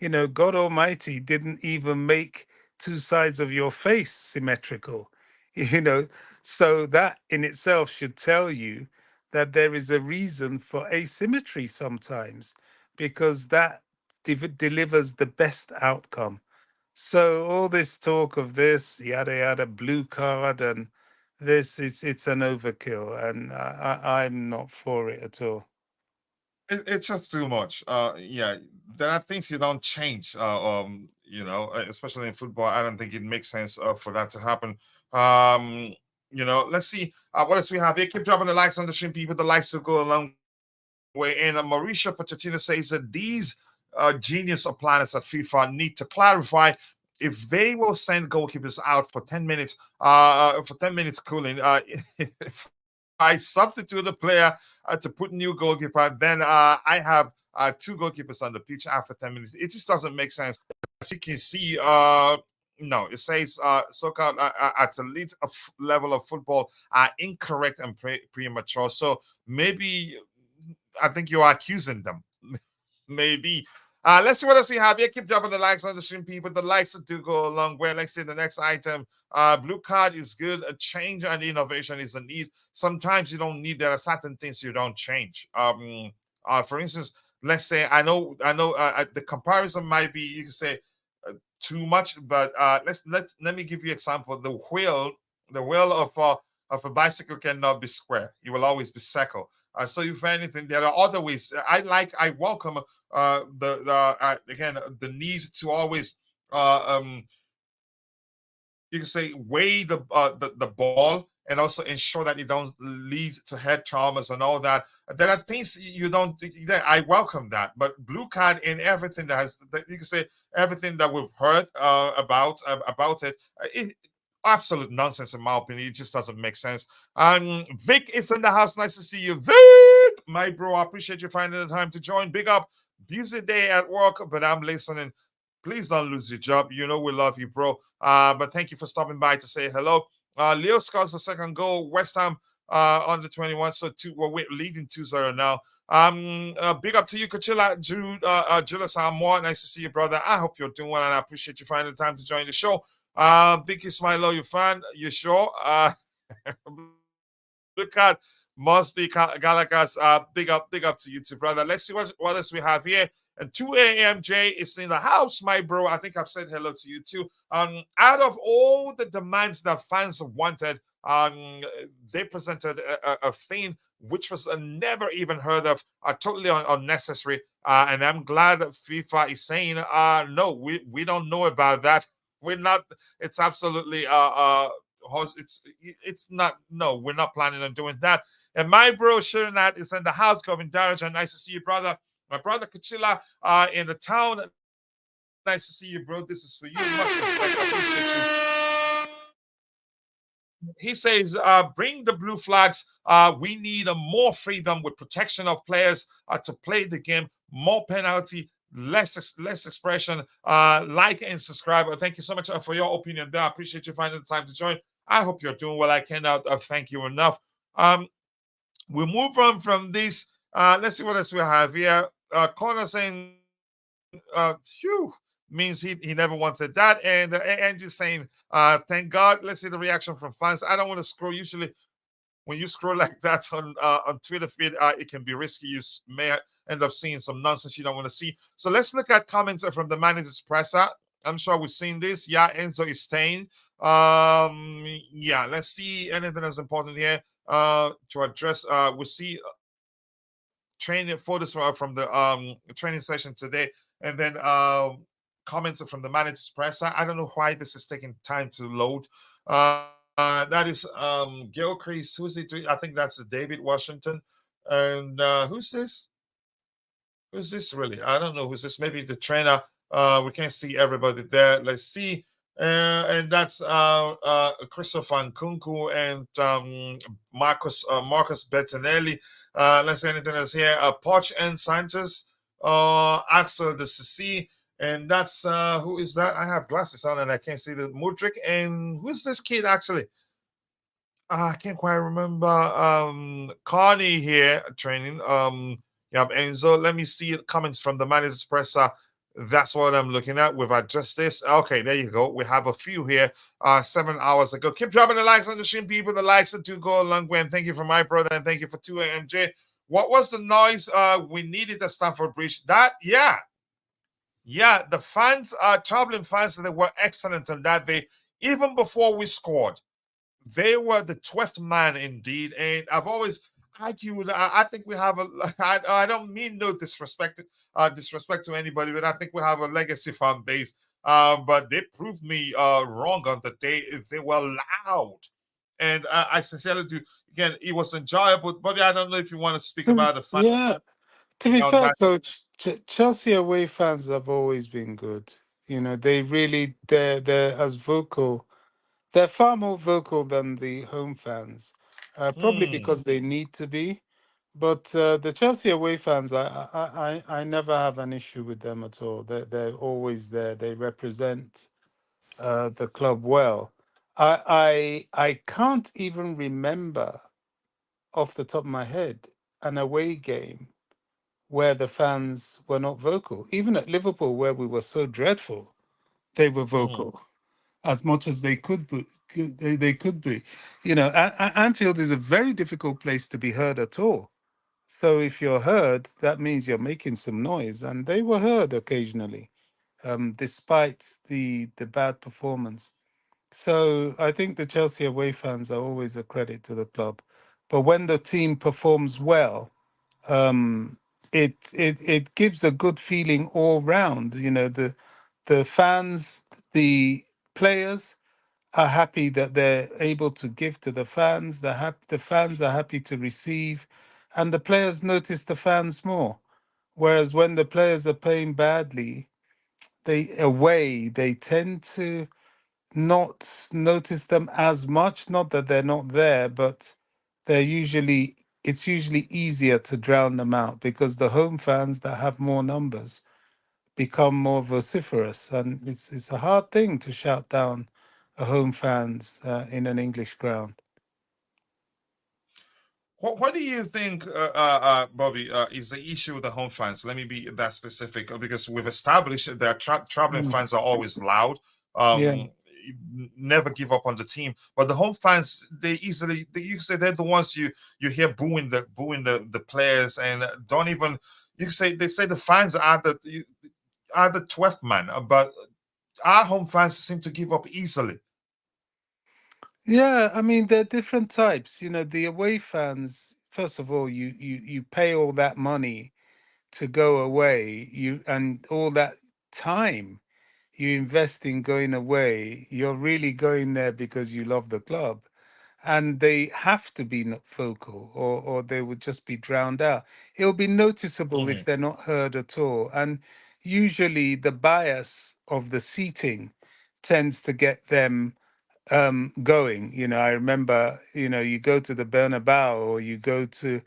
God Almighty didn't even make two sides of your face symmetrical. you know so that in itself should tell you that there is a reason for asymmetry sometimes, because that delivers the best outcome. So all this talk of this yada yada blue card and this, it's an overkill, and I'm not for it at all. It's just too much. Yeah, there are things you don't change. Especially in football, I don't think it makes sense for that to happen. Um, let's see what else we have here. Keep dropping the likes on the stream, people. The likes will go a long way. And Mauricio Pochettino says that these genius of planets at FIFA need to clarify if they will send goalkeepers out for 10 minutes cooling. If I substitute a player to put new goalkeeper, then I have two goalkeepers on the pitch after 10 minutes. It just doesn't make sense. As you can see, no, it says so-called at elite level of football are incorrect and premature. So maybe I think you're accusing them. Maybe. Let's see what else we have here. Keep dropping the likes on the stream, people. The likes do go a long way. Let's see the next item. Blue card is good. A change and innovation is a need. Sometimes you don't need. There are certain things you don't change. For instance, let's say the comparison might be you can say too much, but let me give you example. The wheel of a bicycle cannot be square. It will always be circle. So if anything, there are other ways. I welcome again the need to always you can say weigh the ball and also ensure that you don't lead to head traumas and all that. There are things you don't. I welcome that, but blue card in everything that you can say everything that we've heard about it, absolute nonsense in my opinion. It just doesn't make sense. Vic is in the house. Nice to see you, Vic. Patrick, my bro, I appreciate you finding the time to join. Big up. Busy day at work, but I'm listening. Please don't lose your job. You know we love you, bro. But thank you for stopping by to say hello. Leo scores the second goal. West Ham under 21. So two, well, we're leading 2-0 now. Big up to you, Kachila, Julius Moore. Nice to see you, brother. I hope you're doing well, and I appreciate you finding the time to join the show. Vicky Smilo, you fan? You sure? Look at must be Galagas. Big up to you too, brother. Let's see what else we have here. And 2 a.m. Jay is in the house, my bro. I think I've said hello to you too. Out of all the demands that fans wanted, they presented a thing which was never even heard of, totally unnecessary. And I'm glad that FIFA is saying, no, we don't know about that. We're not. It's absolutely it's not. No, we're not planning on doing that. And my bro Shirinat is in the house, Govin Daraj. Nice to see you, brother. My brother Kachila in the town. Nice to see you, bro. This is for you. Much respect. I appreciate you. He says, bring the blue flags. We need more freedom with protection of players to play the game, more penalty, less expression. Like and subscribe. Thank you so much for your opinion there. I appreciate you finding the time to join. I hope you're doing well. I cannot thank you enough. We'll move on from this. Let's see what else we have here. Connor saying, phew, means he never wanted that. And Angie saying, thank God. Let's see the reaction from fans. I don't want to scroll. Usually, when you scroll like that on Twitter feed, it can be risky. You may end up seeing some nonsense you don't want to see. So let's look at comments from the manager's presser. I'm sure we've seen this. Yeah, Enzo is staying. Yeah, let's see anything that's important here to address. We see training photos from the training session today, and then comments from the manager's presser. I don't know why this is taking time to load. That is Gyokeres. Who's it? I think that's David Washington. And who's this? Who's this really? I don't know who's this. Maybe the trainer. We can't see everybody there. Let's see. And that's Christopher Nkunku and Marcus Bettinelli. Let's see anything else here. Poch and Sanchez, Axel the Sisi, and that's who is that? I have glasses on and I can't see the Mudrik. And who's this kid actually? I can't quite remember. Carney here training. Yeah, Enzo. Let me see comments from the manager's presser. That's what I'm looking at. We've addressed this. Okay, there you go. We have a few here 7 hours ago. Keep dropping the likes on the stream, people. The likes that do go a long way. And thank you for my brother. And thank you for 2AMJ. What was the noise we needed at Stamford Bridge? That, yeah. Yeah, the fans, traveling fans, they were excellent on that day. Even before we scored, they were the 12th man indeed. And I've always argued, I think we have I don't mean no disrespect to anybody, but I think we have a legacy fan base. But they proved me wrong on the day. They were loud. And I sincerely do. Again, it was enjoyable. But I don't know if you want to speak about the fan. Yeah. To be On fair, that. so Chelsea away fans have always been good. You know, they really they're as vocal. They're far more vocal than the home fans, probably Hmm. because they need to be. But the Chelsea away fans, I never have an issue with them at all. They're always there. They represent the club well. I can't even remember off the top of my head an away game where the fans were not vocal. Even at Liverpool, where we were so dreadful, they were Hmm. vocal as much as they could be. They could be. You know, Anfield is a very difficult place to be heard at all. So if you're heard, that means you're making some noise, and they were heard occasionally, despite the bad performance. So I think the Chelsea away fans are always a credit to the club. But when the team performs well, um, it gives a good feeling all round. You know, the fans, the players are happy that they're able to give to the fans. The fans are happy to receive, and the players notice the fans more. Whereas when the players are playing badly, they tend to not notice them as much. Not that they're not there, but they're usually it's usually easier to drown them out because the home fans that have more numbers become more vociferous, and it's a hard thing to shout down a home fans in an English ground. What do you think, Bobby, is the issue with the home fans? Let me be that specific because we've established that traveling Mm. fans are always loud. Yeah, Never give up on the team, but the home fans they're the ones you hear booing the players and don't even you say they say the fans are the 12th man, but our home fans seem to give up easily. yeah. I mean, there are different types. You know, the away fans. First of all, you pay all that money to go away. You and all that time you invest in going away. You're really going there because you love the club, and they have to be vocal, or they would just be drowned out. It'll be noticeable if Mhm, they're not heard at all. And usually the bias of the seating tends to get them going. You know, I remember, you know, you go to the Bernabeu or you go to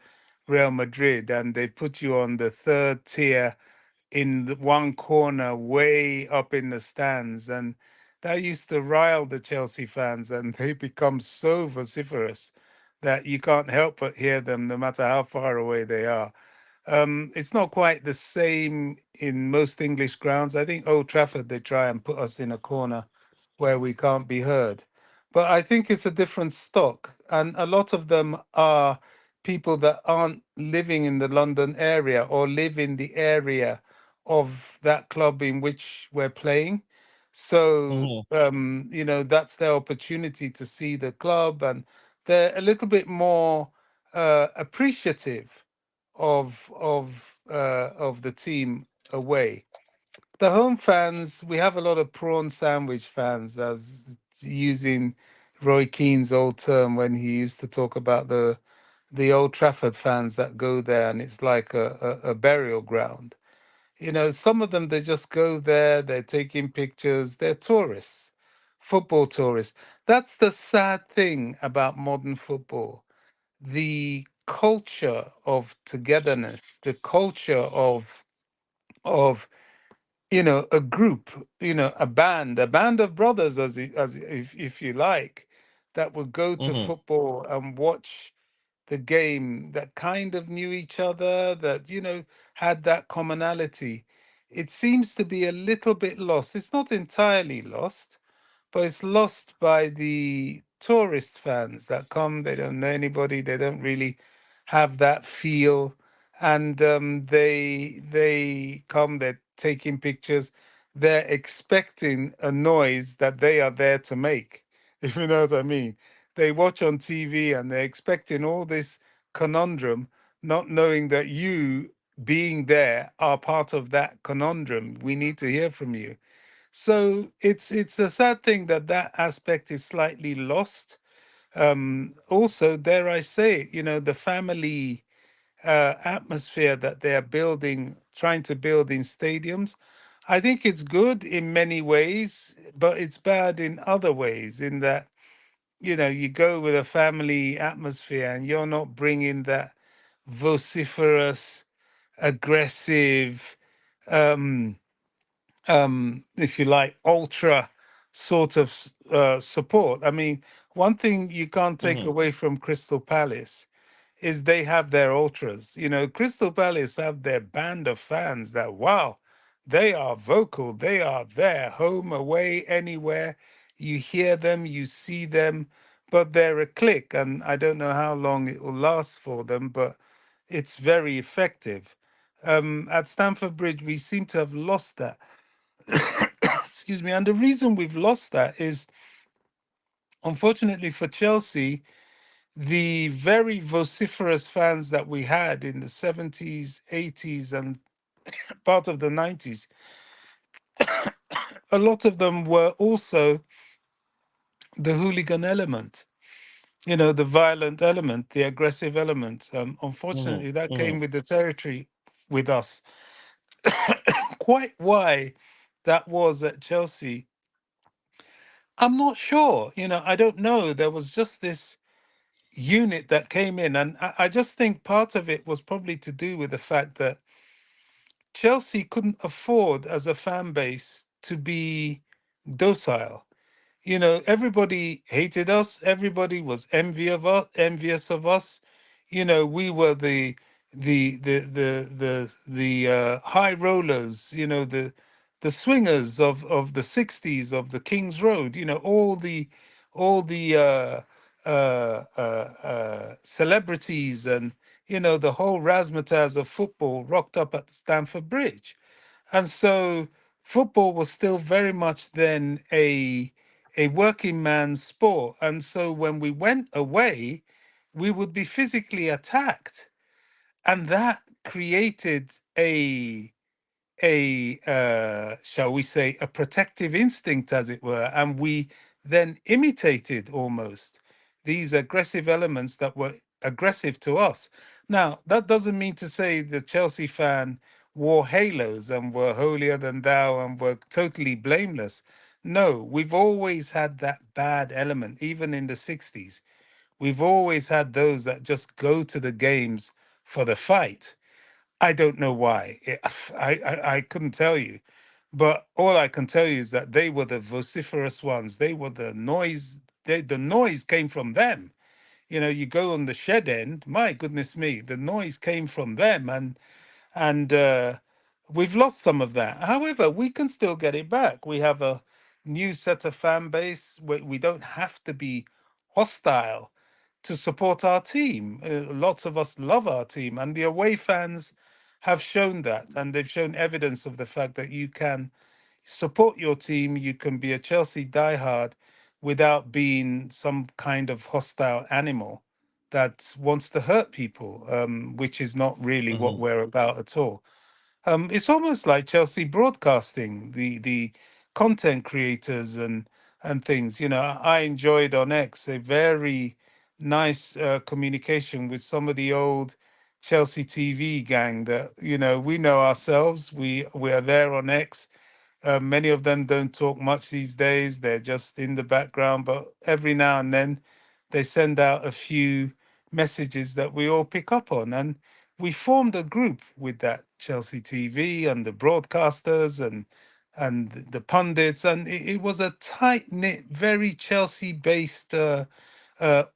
Real Madrid and they put you on the third tier in the one corner way up in the stands, and that used to rile the Chelsea fans, and they become so vociferous that you can't help but hear them no matter how far away they are. It's not quite the same in most English grounds. I think Old Trafford, they try and put us in a corner where we can't be heard. But I think it's a different stock. And a lot of them are people that aren't living in the London area or live in the area of that club in which we're playing. So, mhm, you know, that's their opportunity to see the club, and they're a little bit more appreciative of the team away. The home fans, we have a lot of prawn sandwich fans, as using Roy Keane's old term when he used to talk about the Old Trafford fans that go there, and it's like a burial ground. You know, some of them they just go there, they're taking pictures, they're tourists, football tourists. That's the sad thing about modern football, the culture of togetherness, the culture of a group, a band of brothers, as if you like, that would go to mhm, football and watch the game, that kind of knew each other, that had that commonality. It seems to be a little bit lost. It's not entirely lost, but it's lost by the tourist fans that come. They don't know anybody. They don't really have that feel, and they come. They're taking pictures. They're expecting a noise that they are there to make. If you know what I mean. They watch on TV and they're expecting all this conundrum, not knowing that you being there are part of that conundrum. We need to hear from you. So it's a sad thing that that aspect is slightly lost. Also, dare I say, the family atmosphere that they are building, trying to build in stadiums. I think it's good in many ways, but it's bad in other ways. In that, you go with a family atmosphere and you're not bringing that vociferous, aggressive, um, if you like, ultra sort of support. I mean, one thing you can't take mhm. away from Crystal Palace is they have their ultras. You know, Crystal Palace have their band of fans that, wow, they are vocal. They are there, home, away, anywhere. You hear them, you see them, but they're a clique. And I don't know how long it will last for them, but it's very effective. At Stamford Bridge, we seem to have lost that. Excuse me. And the reason we've lost that is, unfortunately for Chelsea, the very vociferous fans that we had in the 70s, 80s, and part of the 90s, a lot of them were also the hooligan element, the violent element, the aggressive element. Mhm, Unfortunately, that came mhm, with the territory with us. Quite why that was at Chelsea, I'm not sure. I don't know. There was just this. unit that came in. And I just think part of it was probably to do with the fact that Chelsea couldn't afford as a fan base to be docile. You know, everybody hated us. Everybody was envious of us. You know, we were the high rollers. You know, the swingers of the '60s of the King's Road. You know, all the celebrities and the whole razzmatazz of football rocked up at Stamford Bridge. And so football was still very much then a working man's sport. And so when we went away, we would be physically attacked. And that created a shall we say, a protective instinct, as it were, and we then imitated almost these aggressive elements that were aggressive to us. Now, that doesn't mean to say the Chelsea fan wore halos and were holier than thou and were totally blameless. No, we've always had that bad element, even in the '60s. We've always had those that just go to the games for the fight. I don't know why. I couldn't tell you. But all I can tell you is that they were the vociferous ones. They were the noise. The noise came from them. You know, you go on the shed end, my goodness me, the noise came from them. And we've lost some of that. However, we can still get it back. We have a new set of fan base. We don't have to be hostile to support our team. Lots of us love our team, and the away fans have shown that, and they've shown evidence of the fact that you can support your team. You can be a Chelsea diehard without being some kind of hostile animal that wants to hurt people, which is not really what Mm-hmm. we're about at all. It's almost like Chelsea broadcasting, the content creators and things. You know, I enjoyed on X a very nice communication with some of the old Chelsea TV gang that we know ourselves. We are there on X. Many of them don't talk much these days. They're just in the background, but every now and then they send out a few messages that we all pick up on. And we formed a group with that Chelsea TV and the broadcasters and the pundits, and it was a tight knit, very Chelsea based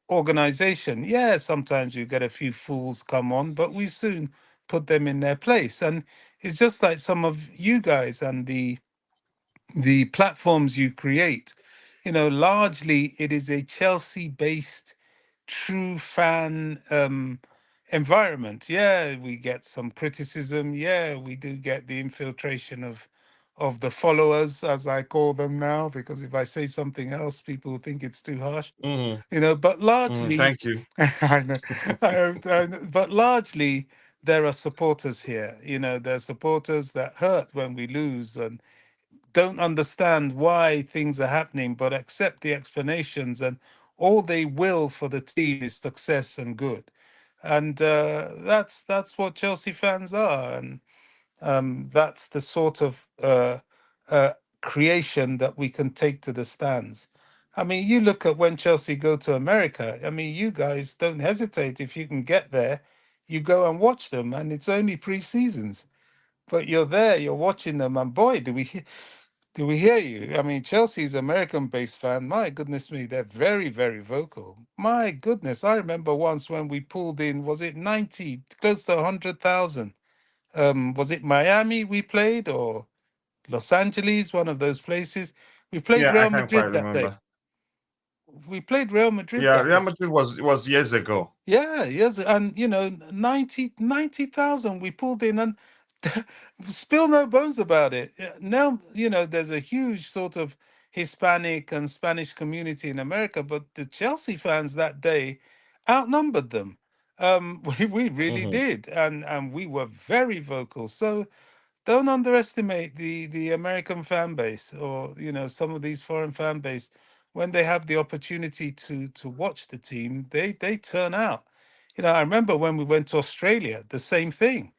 organization. Yeah, sometimes you get a few fools come on, but we soon put them in their place. And it's just like some of you guys and the platforms you create. You know, largely it is a Chelsea based true fan environment. Yeah, we get some criticism. Yeah, we do get the infiltration of the followers, as I call them now, because if I say something else, people think it's too harsh. Mm-hmm. But Mm-hmm. largely, Thank you. I know, but largely there are supporters here. You know, there are supporters that hurt when we lose and don't understand why things are happening, but accept the explanations, and all they will for the team is success and good. And that's what Chelsea fans are, and that's the sort of uh, creation that we can take to the stands. I mean, you look at when Chelsea go to America. I mean, you guys don't hesitate if you can get there. You go and watch them, and it's only pre-seasons, but you're there, you're watching them, and boy, do we hear you? I mean, Chelsea's American-based fan. My goodness me, they're very, very vocal. My goodness, I remember once when we pulled in, was it 90, close to 100,000? Was it Miami we played or Los Angeles, one of those places? We played Yeah, I Real can't quite Madrid that remember. day. We played Real Madrid Yeah, that Real day. Madrid was years ago. Yeah, yes, and 90,000 we pulled in, and spill no bones about it. Yeah, now, there's a huge sort of Hispanic and Spanish community in America, but the Chelsea fans that day outnumbered them. We really Mm-hmm. did, and we were very vocal. So don't underestimate the American fan base, or some of these foreign fan base. When they have the opportunity to watch the team, they turn out. I remember when we went to Australia, the same thing.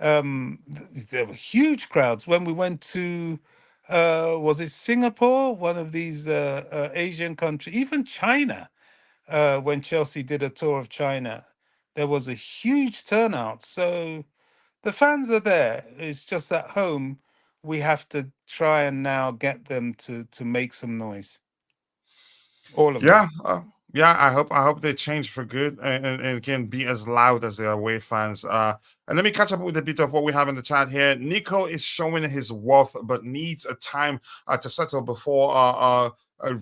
There were huge crowds when we went to was it Singapore, one of these Asian countries, even China. when Chelsea did a tour of China. There was a huge turnout. So the fans are there. It's just at home we have to try and now get them to make some noise. All of them. Yeah, yeah. I hope they change for good and can be as loud as their away fans. And let me catch up with a bit of what we have in the chat here. Nico is showing his worth, but needs a time to settle before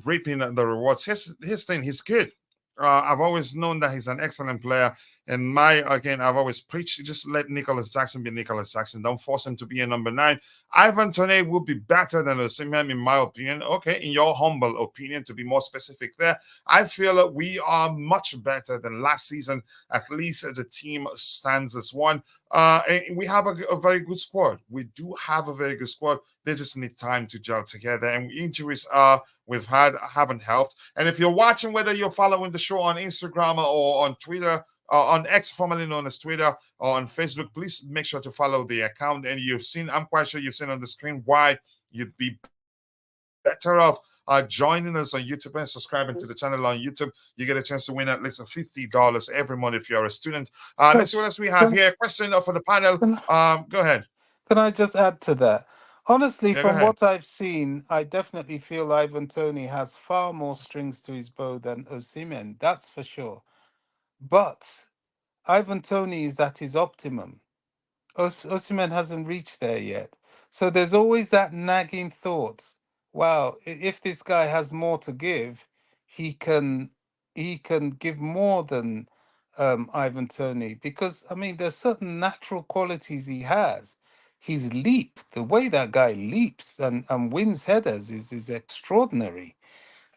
reaping the rewards. His thing, he's good. I've always known that he's an excellent player. And I've always preached, just let Nicholas Jackson be Nicholas Jackson. Don't force him to be a number 9. Ivan Toney will be better than Osimhen, in my opinion. Okay, in your humble opinion, to be more specific there, I feel that we are much better than last season. At least the team stands as one. And we have a very good squad. We do have a very good squad. They just need time to gel together. And injuries we've had haven't helped. And if you're watching, whether you're following the show on Instagram or on Twitter, on X, formerly known as Twitter, or on Facebook, please make sure to follow the account. And I'm quite sure you've seen on the screen why you'd be better off joining us on YouTube and subscribing to the channel on YouTube. You get a chance to win at least $50 every month if you're a student. Let's see what else we have here. Question for the panel. Go ahead. Can I just add to that? Honestly, Yeah, go from ahead. what I've seen, I definitely feel Ivan Toney has far more strings to his bow than Osimhen. That's for sure. But Ivan Toney is at his optimum. Osimhen hasn't reached there yet. So there's always that nagging thought. Wow, if this guy has more to give, he can he can give more than Ivan Toney, because I mean there's certain natural qualities he has. His leap, the way that guy leaps and wins headers is extraordinary.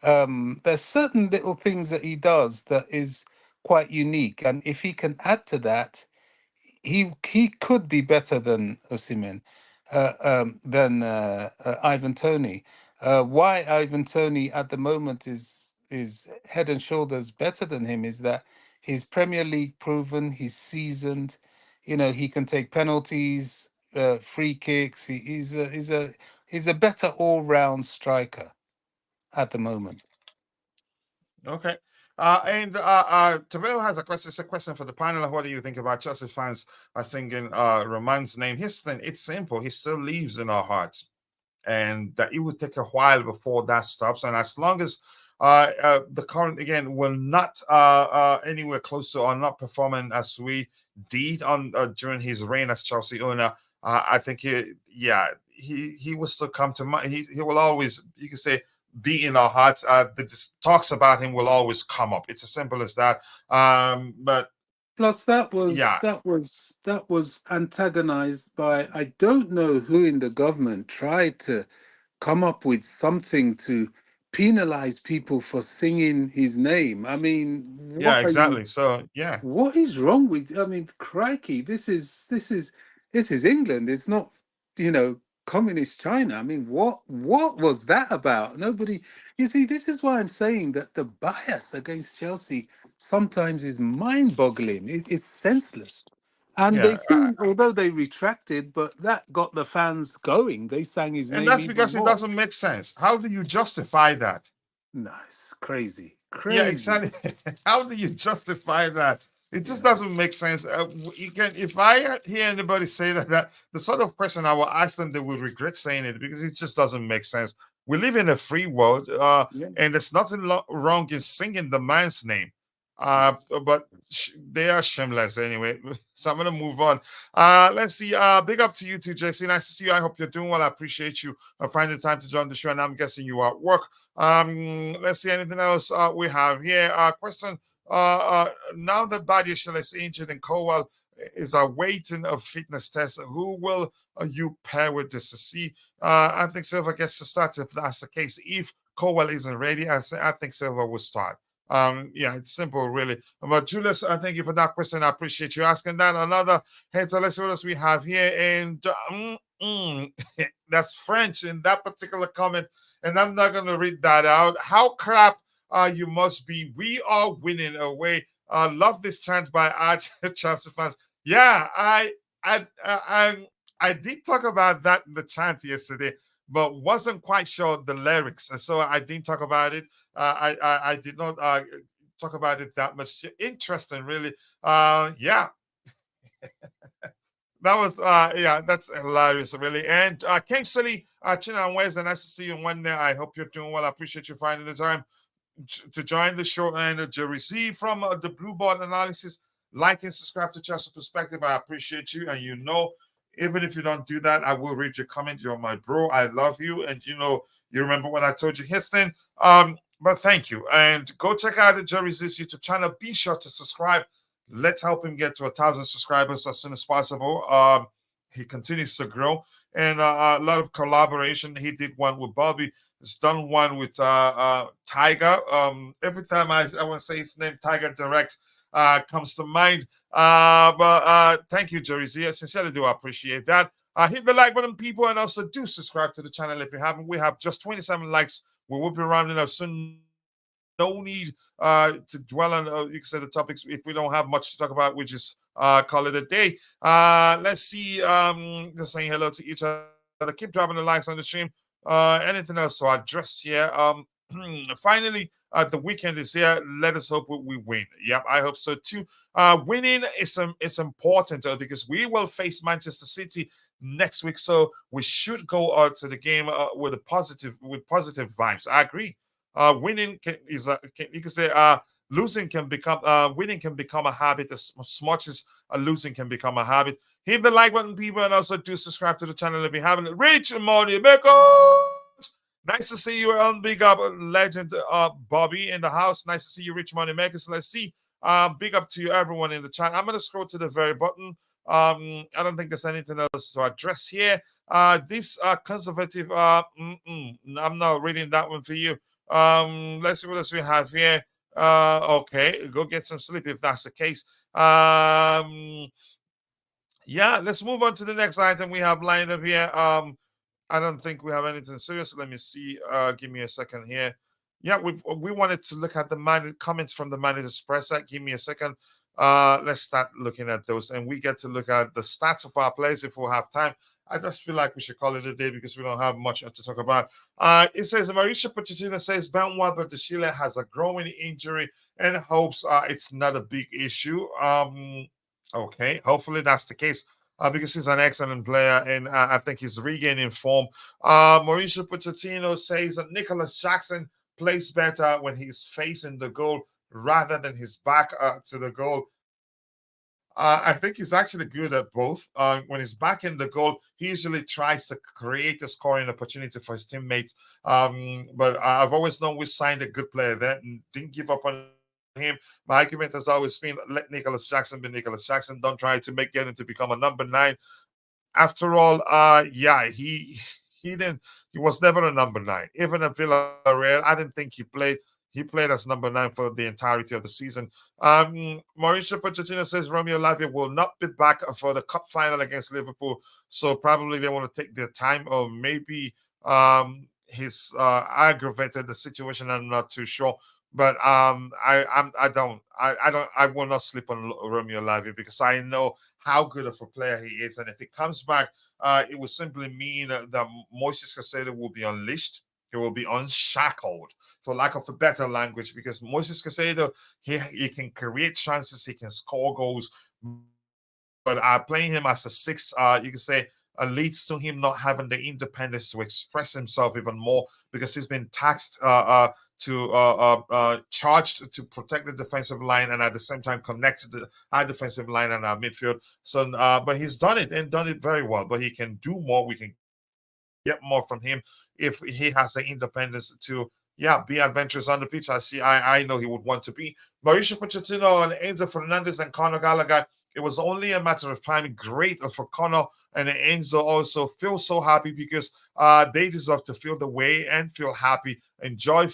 There's certain little things that he does that is quite unique, and if he can add to that, he could be better than Osimhen, than Ivan Toney. Why Ivan Toney at the moment is head and shoulders better than him is that he's Premier League proven, he's seasoned. You know, he can take penalties, free kicks. He's a better all round striker at the moment. Okay. And Tabeo has a question. It's a question for the panel. What do you think about Chelsea fans singing Roman's name? His thing, it's simple. He still lives in our hearts, and that it would take a while before that stops. And as long as the current again will not anywhere close to or not performing as we did on during his reign as Chelsea owner, I think he will still come to mind. He will always, you can say, be in our hearts. The talks about him will always come up. It's as simple as that. But Plus, yeah, that was antagonized by, I don't know who in the government tried to come up with something to penalize people for singing his name. I mean, yeah, exactly. So yeah. what is wrong with? I mean, crikey, this is England. It's not, communist China. I mean, what was that about? Nobody. You see, this is why I'm saying that the bias against Chelsea sometimes is mind-boggling. It's senseless. And they Yeah, seem, although they retracted, but that got the fans going. They sang his and name that's even because it more. doesn't make sense. How do you justify that? Nice, crazy, Yeah, crazy. exactly. How do you justify that? It just doesn't make sense. You can, if I hear anybody say that the sort of question I will ask them, they will regret saying it because it just doesn't make sense. We live in a free world, Yeah. and there's nothing wrong in singing the man's name. Yes. But they are shameless anyway. So I'm gonna move on. Let's see. Big up to you too, JC. Nice to see you. I hope you're doing well. I appreciate you finding the time to join the show, and I'm guessing you are at work. Let's see anything else we have here. Question. Now that Badiashile is injured and Cowell is awaiting a fitness test, who will you pair with this to see? I think Silva gets to start if that's the case. If Cowell isn't ready, I think Silva will start. Yeah, it's simple, really. But Julius, I thank you for that question. I appreciate you asking that. Another heads. Let's see what else we have here, and that's French in that particular comment, and I'm not going to read that out. How crap you must be. We are winning away. Love this chant by Arch Chelsea fans. Yeah, I did talk about that in the chant yesterday, but wasn't quite sure the lyrics, and so I didn't talk about it. I did not talk about it that much. Interesting, really. Yeah, that was yeah, that's hilarious, really. And Kingsley, China and Wednesday, nice to see you one day. I hope you're doing well. I appreciate you finding the time to join the show and to receive from the Blue Ball Analysis. Like and subscribe to Chelsea Perspective. I appreciate you, and even if you don't do that, I will read your comment. You're my bro. I love you, and you remember when I told you, Houston. But thank you, and go check out the Jerry Z's YouTube channel. Be sure to subscribe. Let's help him get to 1,000 subscribers as soon as possible. He continues to grow, and a lot of collaboration. He did one with Bobby. He's done one with Tiger. Every time I want to say his name, Tiger Direct comes to mind. But thank you, Jerry Z. I sincerely do appreciate that. Hit the like button, people, and also do subscribe to the channel if you haven't. We have just 27 likes. We will be rounding up soon. No need to dwell on you can say the topics if we don't have much to talk about. We just call it a day. Let's see. Just saying hello to each other. Keep dropping the likes on the stream. Anything else to address here? Finally, the weekend is here. Let us hope we win. Yep, I hope so too. Winning is important because we will face Manchester City next week, so we should go out to the game with positive vibes. I agree. Winning you can say losing can become winning can become a habit as much as losing can become a habit. Hit the like button, people, and also do subscribe to the channel if you haven't. Rich Money Makers, nice to see you on Big Up Legend Bobby in the house. Nice to see you, Rich Money Makers. Let's see. Big up to you, everyone in the chat. I'm gonna scroll to the very bottom. I don't think there's anything else to address here. This conservative I'm not reading that one for you. Let's see what else we have here. Okay, go get some sleep if that's the case. Yeah, let's move on to the next item we have lined up here. I don't think we have anything serious. Let me see. Give me a second here. Yeah, we wanted to look at the comments from the manager's presser. Give me a second. Let's start looking at those, and we get to look at the stats of our players if we have time. I just feel like we should call it a day because we don't have much to talk about. It says Mauricio Pochettino says Benoit Berdashile has a growing injury and hopes it's not a big issue. Okay, hopefully that's the case. Because he's an excellent player and I think he's regaining form. Mauricio Pochettino says that Nicholas Jackson plays better when he's facing the goal rather than his back to the goal. I think he's actually good at both. When he's back in the goal, he usually tries to create a scoring opportunity for his teammates. But I've always known we signed a good player there and didn't give up on him. My argument has always been let Nicholas Jackson be Nicholas Jackson. Don't try to get him to become a number 9. After all, yeah, he didn't. He was never a number 9. Even at Villarreal, I didn't think he played. He played as number 9 for the entirety of the season. Mauricio Pochettino says Romeo Lavia will not be back for the cup final against Liverpool, so probably they want to take their time, or maybe he's aggravated the situation. I'm not too sure. But I will not sleep on Romeo Lavia because I know how good of a player he is, and if he comes back, it will simply mean that Moises Caicedo will be unleashed. He will be unshackled, for lack of a better language, because Moises Caicedo, he can create chances, he can score goals, but playing him as a 6, you can say, leads to him not having the independence to express himself even more because he's been taxed charged to protect the defensive line and at the same time connect to the high defensive line and our midfield. So, but he's done it and done it very well. But he can do more. We can get more from him if he has the independence to, be adventurous on the pitch. I know he would want to be. Mauricio Pochettino and Enzo Fernandez and Conor Gallagher. It was only a matter of time. Great for Conor and Enzo also. Feel so happy because they deserve to feel the way and feel happy, enjoy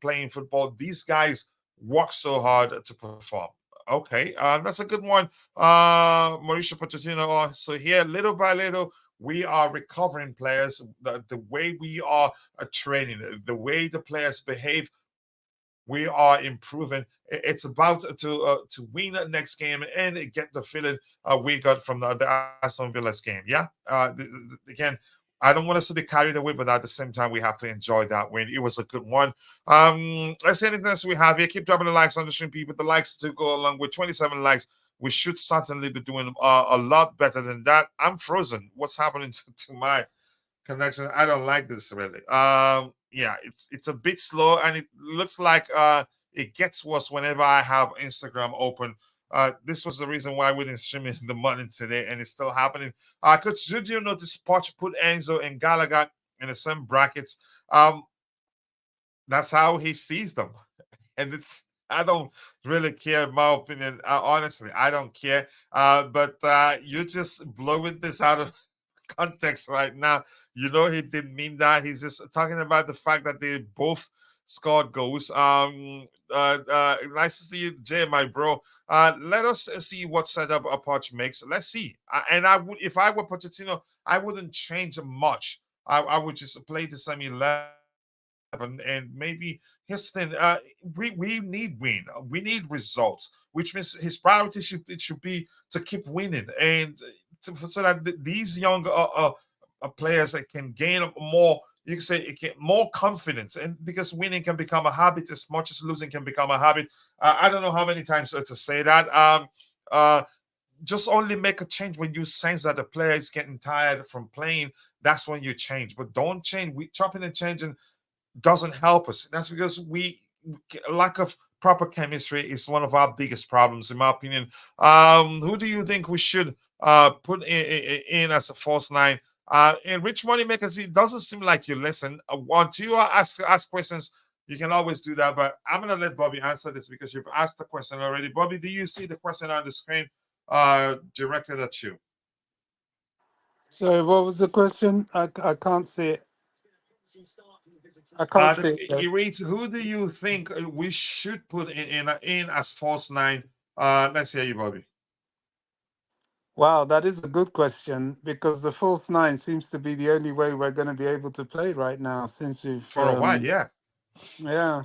playing football. These guys work so hard to perform. Okay, that's a good one. Mauricio Pochettino. So here, little by little, we are recovering players. The way we are training, the way the players behave, we are improving. It's about to win the next game and get the feeling we got from the Aston Villa's game. Yeah. Again, I don't want us to be carried away, but at the same time, we have to enjoy that win. It was a good one. Let's see anything else we have here. Keep dropping the likes on the stream, people. The likes to go along with 27 likes. We should certainly be doing a lot better than that. I'm frozen. What's happening to my connection? I don't like this really. Yeah, it's a bit slow, and it looks like it gets worse whenever I have Instagram open. This was the reason why we didn't stream in the morning today, and it's still happening. Coach, did you notice Poch put Enzo and Gallagher in the same brackets? That's how he sees them, and it's. I don't really care. In my opinion, honestly, I don't care. But you're just blowing this out of context right now. You know he didn't mean that. He's just talking about the fact that they both scored goals. Nice to see you, Jay, my bro. Let us see what setup Apache makes. Let's see. And I would, if I were Pochettino, I wouldn't change much. I would just play the same 11, and maybe his thing. We need win. We need results, which means his priority should be to keep winning, and so that these young players that can gain more. You can say it can more confidence, and because winning can become a habit as much as losing can become a habit. I don't know how many times to say that. Just only make a change when you sense that the player is getting tired from playing. That's when you change, but don't change. We chopping and changing doesn't help us. That's because we lack of proper chemistry is one of our biggest problems, in my opinion. Who do you think we should put in as a false nine? And Rich Moneymakers, it doesn't seem like you listen. Want you ask questions, you can always do that. But I'm gonna let Bobby answer this because you've asked the question already. Bobby, do you see the question on the screen directed at you? So what was the question? I can't see it. I can't see it. It reads, "Who do you think we should put in as false nine?" Let's hear you, Bobby. Wow, that is a good question because the false nine seems to be the only way we're going to be able to play right now since we've For a while, yeah. yeah.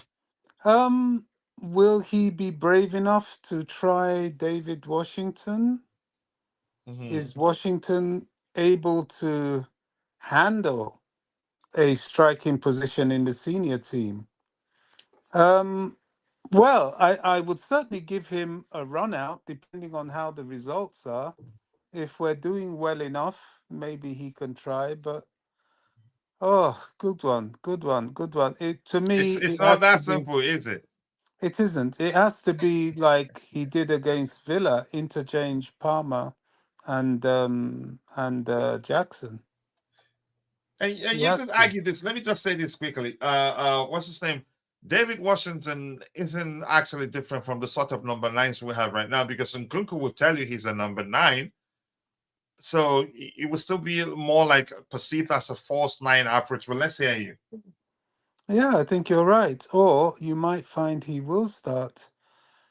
Um will he be brave enough to try David Washington? Hmm. Is Washington able to handle a striking position in the senior team? Um well, I would certainly give him a run out depending on how the results are. If we're doing well enough, maybe he can try. But oh, good one, good one, good one. It to me, It's it not has to that be. simple, is it? It isn't. It has to be like he did against Villa, interchange Palmer and Jackson. And He you could has to. argue this. Let me just say this quickly. What's his name? David Washington isn't actually different from the sort of number nines we have right now because Nkunku will tell you he's a number nine. So it would still be more like perceived as a false nine approach. But let's hear you. Yeah, I think you're right. Or you might find he will start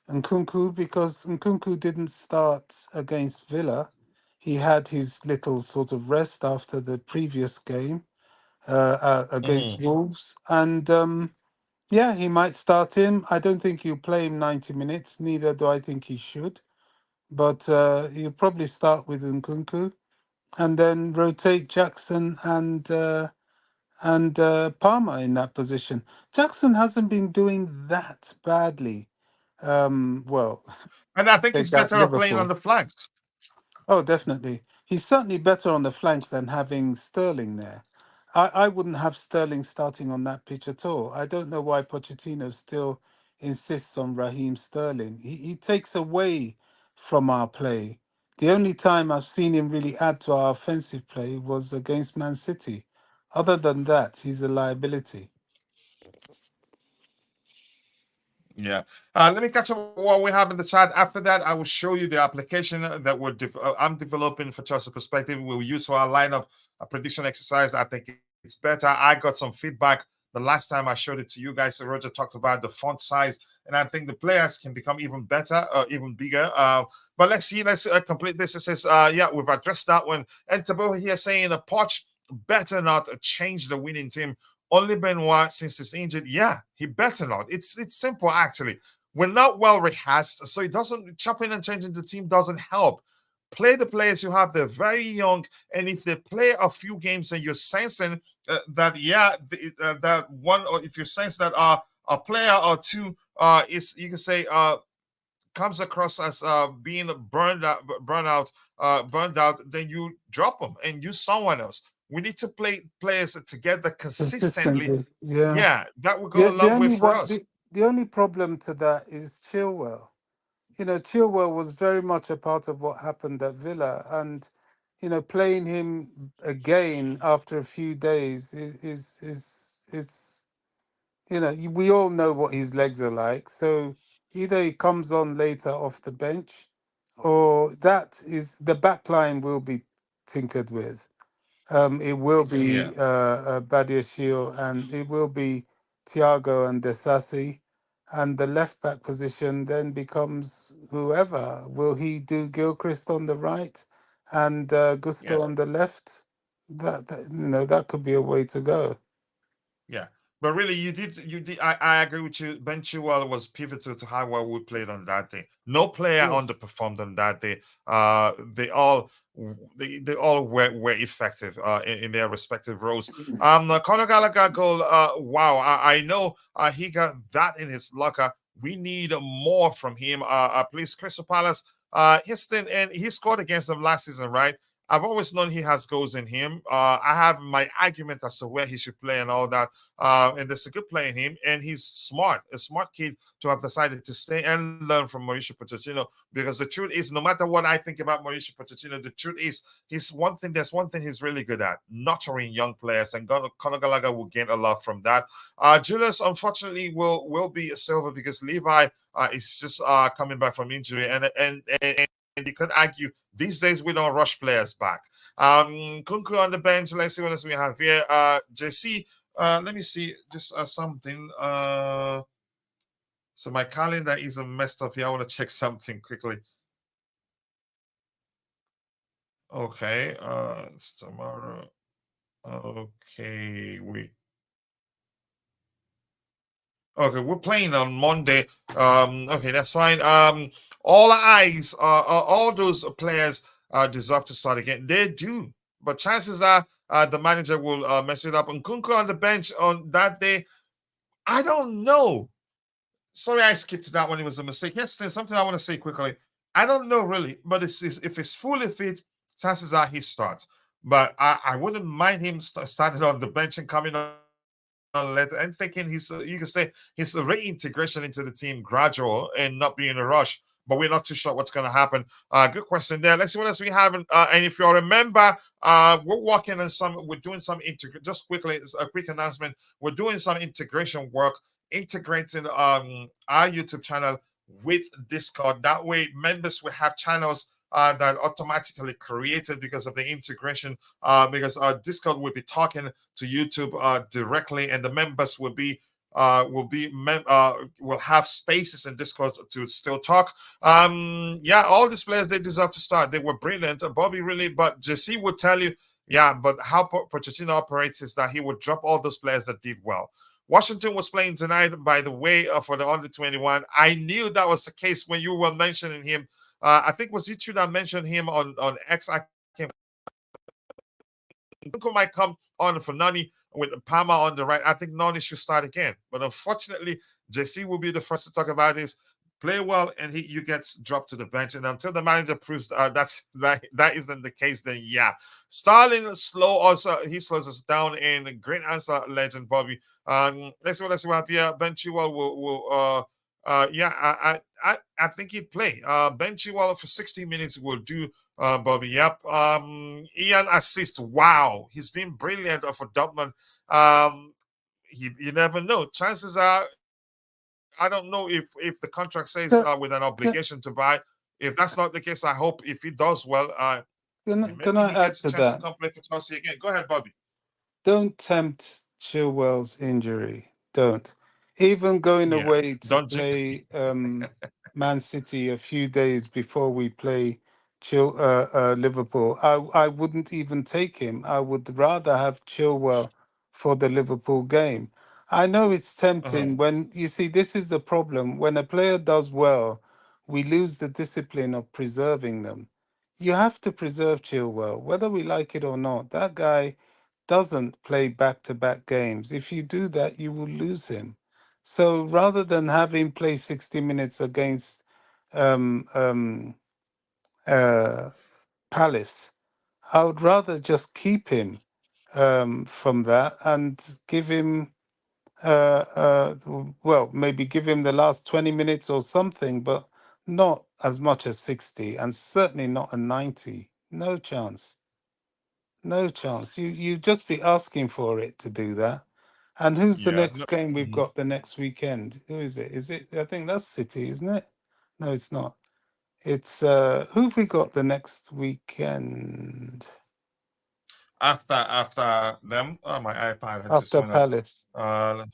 Nkunku because Nkunku didn't start against Villa. He had his little sort of rest after the previous game against Mhm. Wolves, and yeah, he might start him. I don't think he'll play him 90 minutes. Neither do I think he should. But he'll probably start with Nkunku and then rotate Jackson and Palmer in that position. Jackson hasn't been doing that badly. Well, And I think he's take out better off playing on Liverpool. the flanks. Oh, definitely. He's certainly better on the flanks than having Sterling there. I wouldn't have Sterling starting on that pitch at all. I don't know why Pochettino still insists on Raheem Sterling. He takes away from our play. The only time I've seen him really add to our offensive play was against Man City. Other than that, he's a liability. Yeah. Let me catch up what we have in the chat. After that, I will show you the application that I'm developing for Chelsea Perspective. We'll use for our lineup a prediction exercise. I think it's better. I got some feedback the last time I showed it to you guys. Roger talked about the font size, and I think the players can become even better, even bigger. But let's see. Let's complete this. It says, yeah, we've addressed that one. And Tabo here saying a Poch better not change the winning team. Only Benoit since he's injured. Yeah, he better not. It's simple actually. We're not well rehearsed, so it doesn't chopping and changing the team doesn't help. Play the players you have. They're very young, and if they play a few games and you're sensing that that one, or if you sense that a player or two is, you can say, comes across as being burned out, then you drop them and use someone else. We need to play players together consistently. consistently. Yeah. Yeah, that will go a long way for us. The only problem to that is Chilwell. Chilwell was very much a part of what happened at Villa, and playing him again after a few days is we all know what his legs are like. So either he comes on later off the bench, or that is the back line will be tinkered with. It will Yeah, be Badiashile, and it will be Thiago and Desassi. And the left back position then becomes whoever. Will he do Gilchrist on the right and yeah. Gusto on the left? That could be a way to go. Yeah, but really, you did. I agree with you. Ben Chilwell was pivotal to how well we played on that day. No player Yes. underperformed on that day. They all were effective in their respective roles. The Conor Gallagher goal. Wow, I know he got that in his locker. We need more from him. Please, Crystal Palace. Houston, and he scored against them last season, right? I've always known he has goals in him. I have my argument as to where he should play and all that. And there's a good play in him, and he's smart, a smart kid to have decided to stay and learn from Mauricio Pochettino. Because the truth is, no matter what I think about Mauricio Pochettino, the truth is, there's one thing he's really good at: nurturing young players, and Conor Gallagher will gain a lot from that. Julius, unfortunately, will be a silver because Levi is just coming back from injury, and you could argue these days we don't rush players back. Kunku on the bench. Let's see what else we have here. JC. Let me see just something. So my calendar is messed up here. I want to check something quickly. Okay. It's tomorrow. Okay. Okay, we're playing on Monday. Okay, that's fine. All eyes, all those players deserve to start again. They do, but chances are the manager will mess it up. And Kunku on the bench on that day, I don't know. Sorry, I skipped that one. It was a mistake. Yes, there's something I want to say quickly. I don't know really, but if it's fully fit, chances are he starts. But I wouldn't mind him starting on the bench and coming on later and thinking you can say his reintegration into the team gradual and not be in a rush. But we're not too sure what's going to happen. Good question there. Let's see what else we have. And if you remember, we're doing some just quickly, it's a quick announcement. We're doing some integration work, integrating our YouTube channel with Discord. That way, members will have channels that automatically created because of the integration. Because Discord will be talking to YouTube directly, and the members will have spaces in Discord to still talk. Yeah, all these players, they deserve to start. They were brilliant. Bobby really, but JC would tell you, yeah, but how Pochettino operates is that he would drop all those players that did well. Washington was playing tonight, by the way, for the under 21. I knew that was the case when you were mentioning him. I think was it you that mentioned him on X? I can't. Kunku might come on for Nani with Palmer on the right. I think Nani should start again. But unfortunately, JC will be the first to talk about this. Play well, and you get dropped to the bench. And until the manager proves that isn't the case, then yeah. Starling slow also, he slows us down. In great answer, legend Bobby. Let's see what else we have here. Ben Chilwell yeah, I think he'd play. Ben Chilwell for 60 minutes will do. Bobby, yep. Ian assist. Wow, he's been brilliant for Dortmund. You never know. Chances are, I don't know if the contract says with an Can, obligation to buy. If that's not the case, I hope if he does well, can maybe he I add gets a to chance to that? come play for Chelsea again. Go ahead, Bobby. Don't tempt Chilwell's injury. Don't. Even going Yeah, away to don't jinx. play Man City a few days before we play Liverpool, I wouldn't even take him. I would rather have Chilwell for the Liverpool game. I know it's Uh-huh. tempting when you see this is the problem. When a player does well, we lose the discipline of preserving them. you have to preserve Chilwell, whether we like it or not. That guy doesn't play back to back games. If you do that, you will lose him. So rather than have him play 60 minutes against um, um, uh, Palace, I would rather just keep him from that and give him, well, maybe give him the last 20 minutes or something, but not as much as 60 and certainly not a 90. No chance. No chance. You just be asking for it to do that. And who's the Yeah. next No, game we've mhm. got the next weekend? Who is it? Is it? I think that's City, isn't it? No, it's not. It's who've we got the next weekend After them, my iPad had just after went off. Palace? Uh,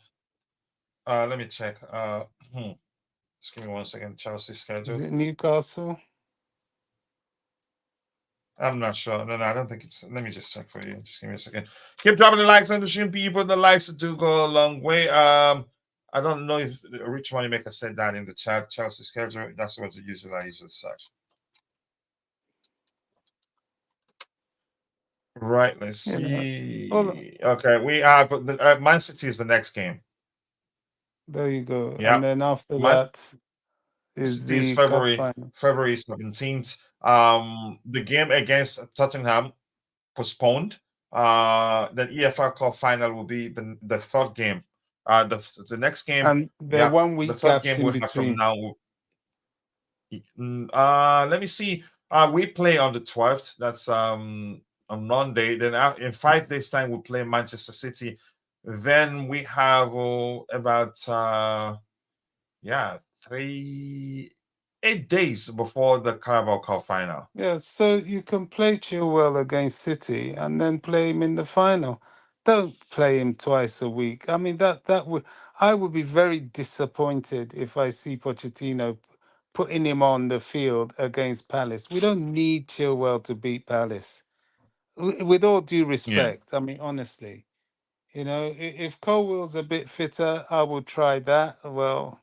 Let me check. Just give me 1 second. Chelsea Is schedule. it Newcastle? I'm not sure. No, I don't think it's. Let me just check for you. Just give me a second. Keep dropping the likes on the stream, people. The likes do go a long way. I don't know if Rich Money Maker said that in the chat. Chelsea schedule. That's what I usually search. Right. Let's You know. Well, see. Okay, we have Man City is the next game. there you go. And Yeah, then after Man that is City is the cup February final. February 17th. The game against Tottenham postponed. The EFL Cup final will be the third game. The next game, And there are yeah, one the week third gaps game in we have from between. now. Let me see. We play on the 12th. That's on Monday. Then in 5 days' time we play Manchester City. Then we have about yeah 8 days before the Carabao Cup final. Yeah, so you can play Chilwell against City and then play him in the final. Don't play him twice a week. I mean that would I would be very disappointed if I see Pochettino putting him on the field against Palace. We don't need Chilwell to beat Palace. With all due Yeah, respect, I mean honestly, if Colwell's a bit fitter, I would try that. Well,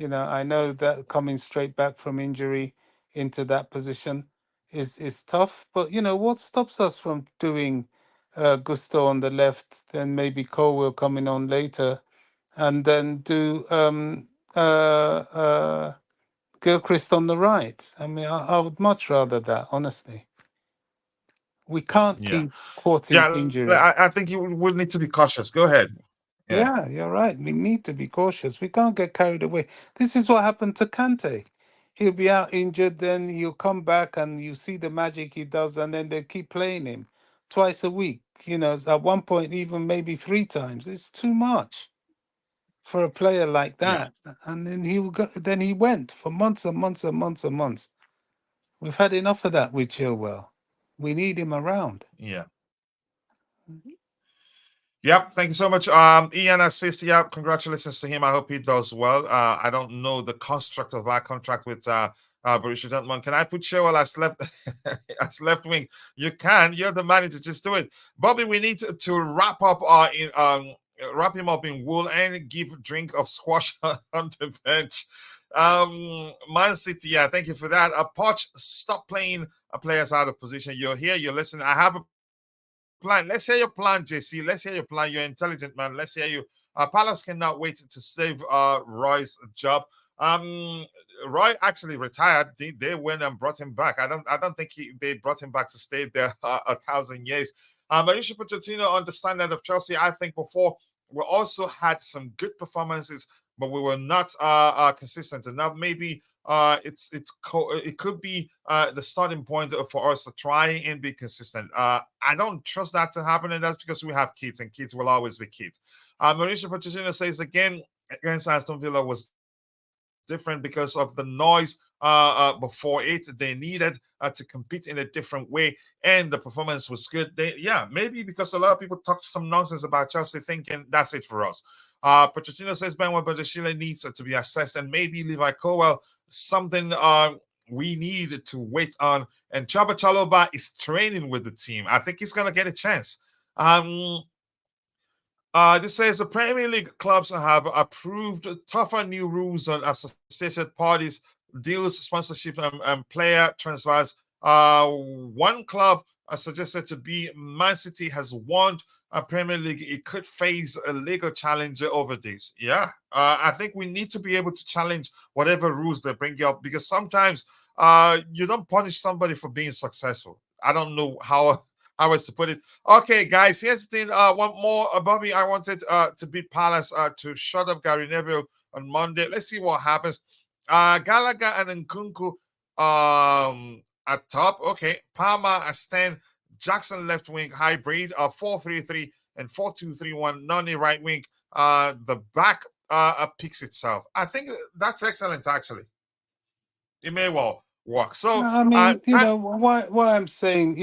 I know that coming straight back from injury into that position is tough. But what stops us from doing Gusto on the left, then maybe Colwell coming on later, and then do Gilchrist on the right. I mean, I would much rather that, honestly. We can't yeah, keep courting yeah. injury. I think you will need to be cautious. Go ahead. Yeah, Yeah, you're right. We need to be cautious. We can't get carried away. This is what happened to Kante. He'll be out injured, then he'll come back and you see the magic he does, and then they keep playing him twice a week. At one point, even maybe three times. It's too much for a player like yeah, that. And then then he went for months and months and months and months. We've had enough of that with Chilwell. We need him around. yeah. Yep, thank you so much. Ian assist. Yep, congratulations to him. I hope he does well. I don't know the construct of our contract with Borussia Dortmund. Can I put Sherwell as left as left wing? You can. You're the manager. Just do it, Bobby. We need to wrap up wrap him up in wool and give drink of squash on the bench. Man City. Yeah, thank you for that. Poch, stop playing players out of position. You're here. You're listening. I have a plan. Let's hear your plan, JC. Let's hear your plan. You're intelligent, man. Let's hear you. Palace cannot wait to save Roy's job. Um, Roy actually retired. They went and brought him back. I don't think they brought him back to stay there 1,000 years. Mauricio Pochettino, on the standard of Chelsea, I think before we also had some good performances, but we were not consistent enough. Maybe it could be the starting point for us to try and be consistent. I don't trust that to happen, and that's because we have kids, and kids will always be kids. Mauricio Pochettino says again against Aston Villa was different because of the noise before it. They needed to compete in a different way, and the performance was good. Maybe because a lot of people talk some nonsense about Chelsea, thinking that's it for us. Pochettino says Benoit Badiashile needs to be assessed, and maybe Levi Colwell something we need to wait on. And Chava Chaloba is training with the team. I think he's gonna get a chance. Um, this says the Premier League clubs have approved tougher new rules on associated parties, deals, sponsorship, and player transfers One club suggested to be Man City has won a Premier League. It could face a legal challenger over this. Yeah, I think we need to be able to challenge whatever rules they bring up, because sometimes you don't punish somebody for being successful. I don't know how else to put it. Okay, guys, here's the thing. One more, Bobby. I wanted to beat Palace to shut up Gary Neville on Monday. Let's see what happens. Gallagher and Nkunku at top. Okay, Palmer as 10, Jackson left wing hybrid, 4-3-3 and 4-2-3-1, Nani right wing. The back picks itself. I think that's excellent, actually. It may well work. So, I mean, why I'm saying,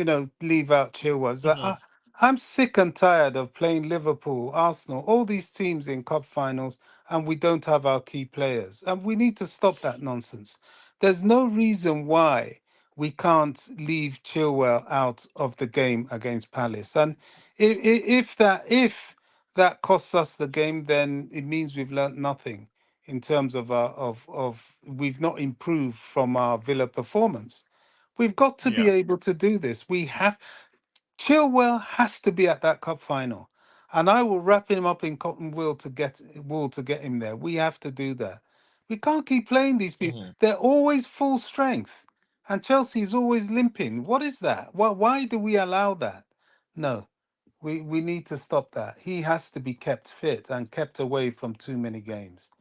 leave out Chilwell is that mhm, I'm sick and tired of playing Liverpool, Arsenal, all these teams in cup finals, and we don't have our key players. And we need to stop that nonsense. There's no reason why we can't leave Chilwell out of the game against Palace. And if that costs us the game, then it means we've learnt nothing in terms of we've not improved from our Villa performance. We've got to be yeah, able to do this. Chilwell has to be at that cup final, and I will wrap him up in cotton wool to get him there. We have to do that. We can't keep playing these people. mhm. They're always full strength, and Chelsea is always limping. What is that? Why do we allow that? No, we need to stop that. He has to be kept fit and kept away from too many games.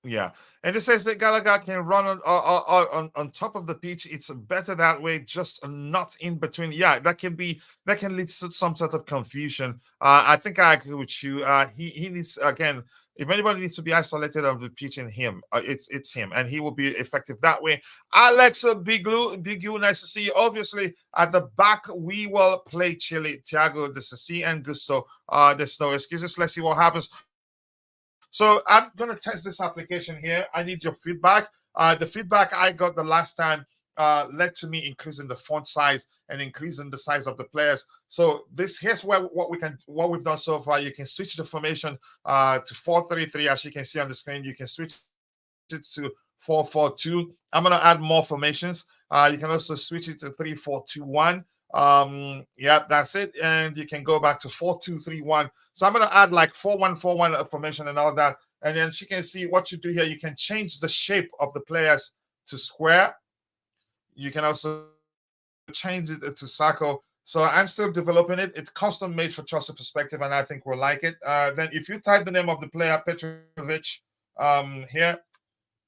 Yeah, and it says that Gallagher can run on top of the pitch. It's better that way, just not in between. Yeah, that can lead to some sort of confusion. I think I agree with you. He needs, again. If anybody needs to be isolated on the pitch, in him, it's him, and he will be effective that way. Alex Big U, nice to see you. Obviously, at the back we will play Chile, Thiago, De Sassi, and Gusto. There's no excuses. Let's see what happens. So I'm gonna test this application here. I need your feedback. The feedback I got the last time led to me increasing the font size and increasing the size of the players. So here's where what we've done so far. You can switch the formation to 4-3-3, as you can see on the screen. You can switch it to 4-4-2. I'm gonna add more formations. You can also switch it to 3-4-2-1. Yeah, that's it. And you can go back to 4-2-3-1. So I'm gonna add like 4-1-4-1 formation and all that. And then she can see what you do here. You can change the shape of the players to square. You can also change it to circle. So I'm still developing it. It's custom made for Chelsea perspective, and I think we'll like it. Then if you type the name of the player Petrovic here,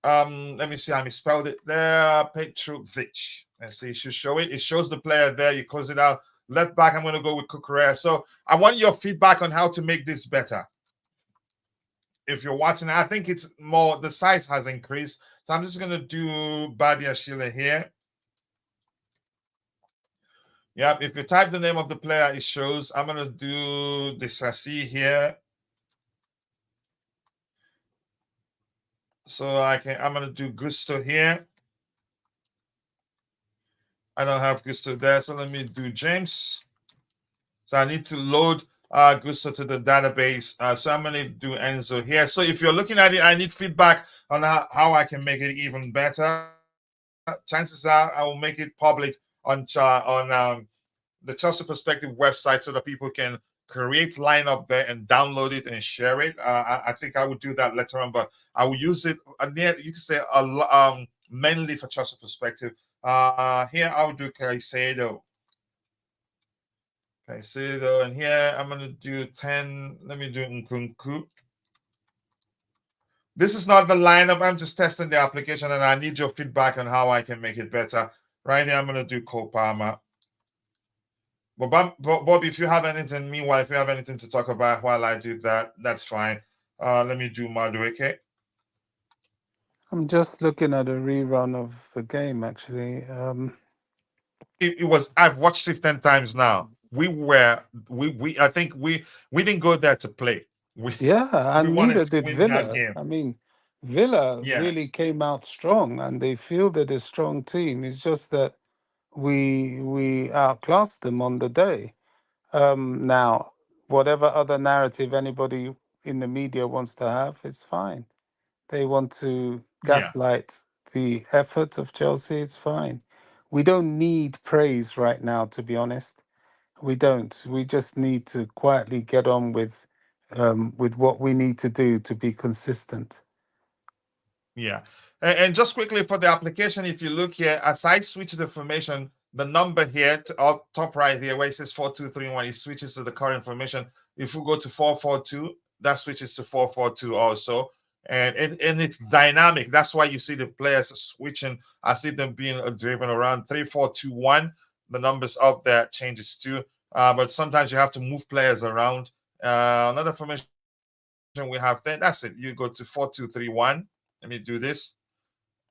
let me see, I misspelled it there. Petrovic. Let's see, it should show it. It shows the player there. You close it out. Left back, I'm going to go with Cucurella. So I want your feedback on how to make this better. If you're watching, I think it's more, the size has increased. So I'm just going to do Badia Sheila here. Yep, if you type the name of the player, it shows. I'm going to do the Sassi here. So I'm going to do Gusto here. I don't have Gusto there, so let me do James. So I need to load Gusto to the database. So I'm going to do Enzo here. So if you're looking at it, I need feedback on how I can make it even better. Chances are I will make it public on the Chelsea Perspective website so that people can create lineup there and download it and share it. I think I would do that later on, but I will use it. You can say mainly for Chelsea Perspective. Here I will do Caicedo. And here I'm gonna do 10. Let me do Nkunku. This is not the lineup. I'm just testing the application, and I need your feedback on how I can make it better. Right here, I'm gonna do Cole Palmer. But Bob, if you have anything, meanwhile, if you have anything to talk about while I do that, that's fine. Let me do Madueke. I'm just looking at a rerun of the game, actually. It was. I've watched it 10 times now. We I think we didn't go there to play. We Yeah, we and wanted neither to did win that Villa. game. I mean, Villa Yeah, really came out strong, and they fielded a strong team. It's just that we outclassed them on the day. Now, whatever other narrative anybody in the media wants to have, it's fine. They want to yeah. gaslight the effort of Chelsea. It's fine. We don't need praise right now, to be honest. We don't. We just need to quietly get on with what we need to do to be consistent. Yeah. And just quickly for the application, if you look here, as I switch the formation, the number here up top right here where it says 4-2-3-1, it switches to the current formation. If we go to 4-4-2, that switches to 4-4-2 also. And it's dynamic. That's why you see the players switching. I see them being driven around 3-4-2-1. The numbers up there changes too. But sometimes you have to move players around. Another formation we have there, that's it. You go to 4-2-3-1. Let me do this.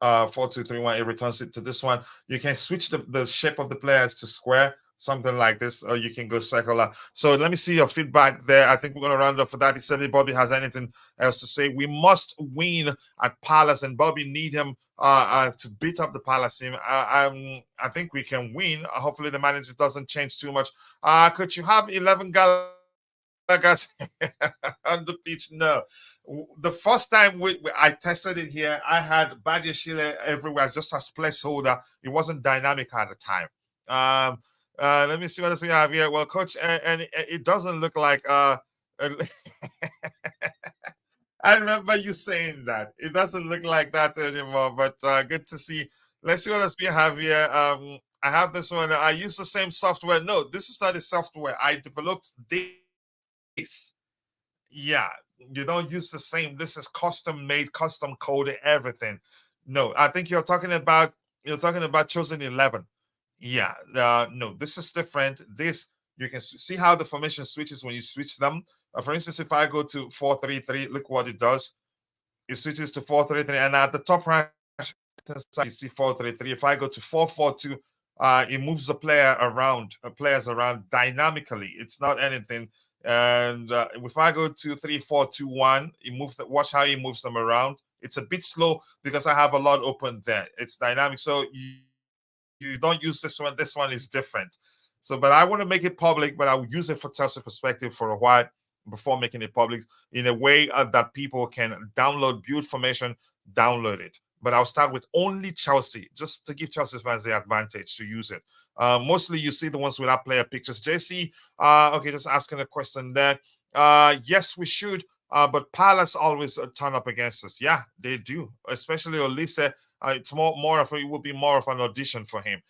4-2-3-1. It returns it to this one. You can switch the shape of the players to square, something like this, or you can go circular. So let me see your feedback there. I think we're going to round up for that. If somebody Bobby has anything else to say, we must win at Palace, and Bobby need him to beat up the Palace team. I think we can win. Hopefully the manager doesn't change too much. Could you have 11 Galagas on the pitch? No. The first time I tested it here, I had Badiashile everywhere just as placeholder. It wasn't dynamic at the time. Let me see what else we have here. Well, coach, and it doesn't look like I remember you saying that. It doesn't look like that anymore, but good to see. Let's see what else we have here. I have this one. I use the same software. No, this is not the software. I developed this. Yeah, you don't use the same. This is custom made, custom coded, everything. No, I think you're talking about chosen 11. Yeah, no, this is different. This you can see how the formation switches when you switch them. For instance, if I go to 4-3-3, look what it does. It switches to 4-3-3, and at the top right side you see 4-3-3. If I go to 4-4-2, it moves the players around dynamically. It's not anything. And if I go to 3-4-2-1, watch how he moves them around. It's a bit slow because I have a lot open there. It's dynamic, so you don't use this one. This one is different. So, but I want to make it public, but I will use it for Chelsea perspective for a while before making it public in a way that people can build formation, download it. But I'll start with only Chelsea, just to give Chelsea fans the advantage to use it. Mostly you see the ones without player pictures. JC, okay, just asking a question there. Yes, we should, but Palace always turn up against us. Yeah, they do, especially Olise. It will be more of an audition for him.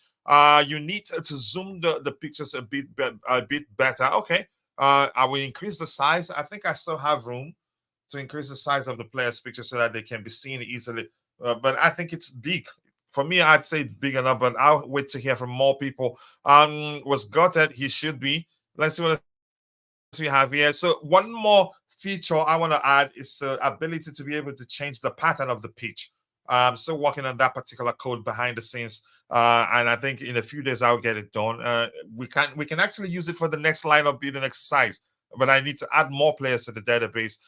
You need to zoom the pictures a bit better. Okay, I will increase the size. I think I still have room to increase the size of the players' pictures so that they can be seen easily. But I think it's big. For me, I'd say it's big enough, but I'll wait to hear from more people. Was gutted. He should be. Let's see what else we have here. So one more feature I want to add is the ability to be able to change the pattern of the pitch. I'm still working on that particular code behind the scenes, and I think in a few days I'll get it done. We can actually use it for the next lineup building exercise, but I need to add more players to the database.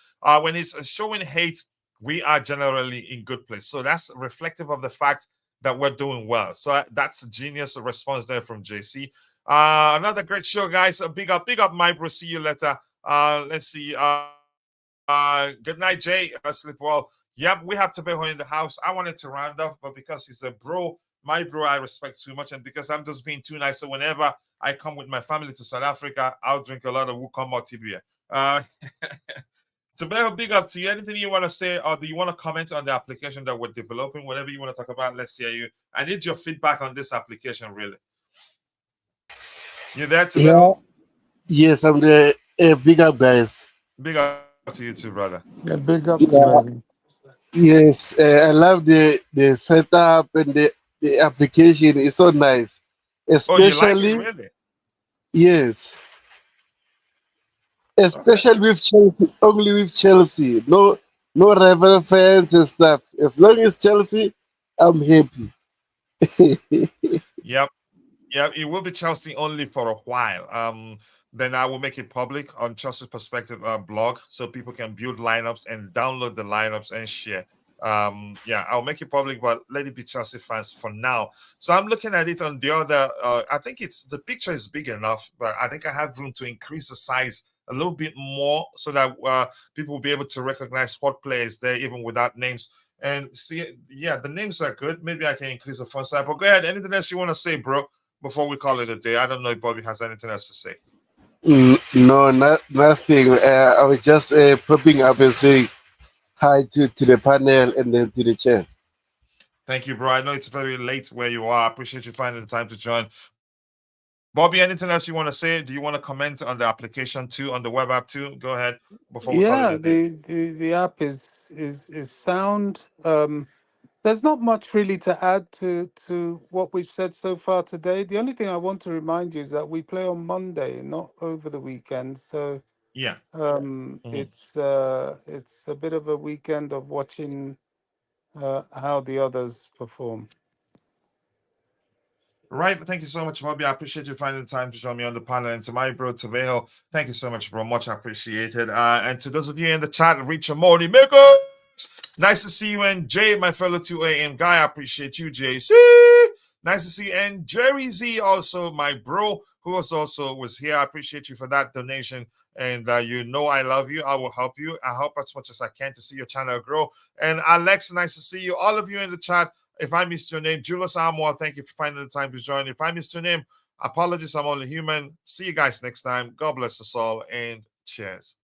When it's showing hate, we are generally in good place. So that's reflective of the fact that we're doing well. So that's a genius response there from JC. Another great show, guys. Big up, my bro. See you later. Let's see. Good night, Jay. Sleep well. Yep, we have Tobeho in the house. I wanted to round off, but because he's a bro, my bro, I respect too much, and because I'm just being too nice. So whenever I come with my family to South Africa, I'll drink a lot of Wukoma Tibia. Tobeho, big up to you. Anything you want to say, or do you want to comment on the application that we're developing? Whatever you want to talk about, let's hear you. I need your feedback on this application, really. You there, Tobeho? Yeah. Yes, I'm the big up, guys. Big up to you too, brother. Yeah, big up to Yeah. baby. Yes, I love the setup and the application. It's so nice, Oh, you like it, especially really? yes, Okay. especially with Chelsea. Only with Chelsea. No rival fans and stuff. As long as Chelsea, I'm happy. Yep. Yeah, it will be Chelsea only for a while. Then I will make it public on Chelsea's Perspective blog so people can build lineups and download the lineups and share. Yeah, I'll make it public, but let it be Chelsea fans for now. So I'm looking at it on the other. I think the picture is big enough, but I think I have room to increase the size a little bit more so that people will be able to recognize what players there, even without names. And see, yeah, the names are good. Maybe I can increase the font size. But go ahead. Anything else you want to say, bro, before we call it a day? I don't know if Bobby has anything else to say. No, nothing. I was just popping up and saying hi to the panel and then to the chat. Thank you, bro. I know it's very late where you are. I appreciate you finding the time to join. Bobby, anything else you want to say? Do you want to comment on the application too, on the web app too? Go ahead before we call it Yeah, a day. the app is sound. There's not much really to add to what we've said so far today. The only thing I want to remind you is that we play on Monday, not over the weekend. So Yeah. Mhm. it's a bit of a weekend of watching how the others perform. Right. Thank you so much, Bobby. I appreciate you finding the time to join me on the panel. And to my bro, Tavejo, thank you so much, bro. Much appreciated. And to those of you in the chat, Reach Your Money Makers, nice to see you. And Jay, my fellow 2 a.m. guy, I appreciate you, JC. Nice to see you. And Jerry Z, also my bro, who was here. I appreciate you for that donation. And you know I love you. I will help you. I help as much as I can to see your channel grow. And Alex, nice to see you. All of you in the chat. If I missed your name, Julius Armour, thank you for finding the time to join. If I missed your name, apologies, I'm only human. See you guys next time. God bless us all and cheers.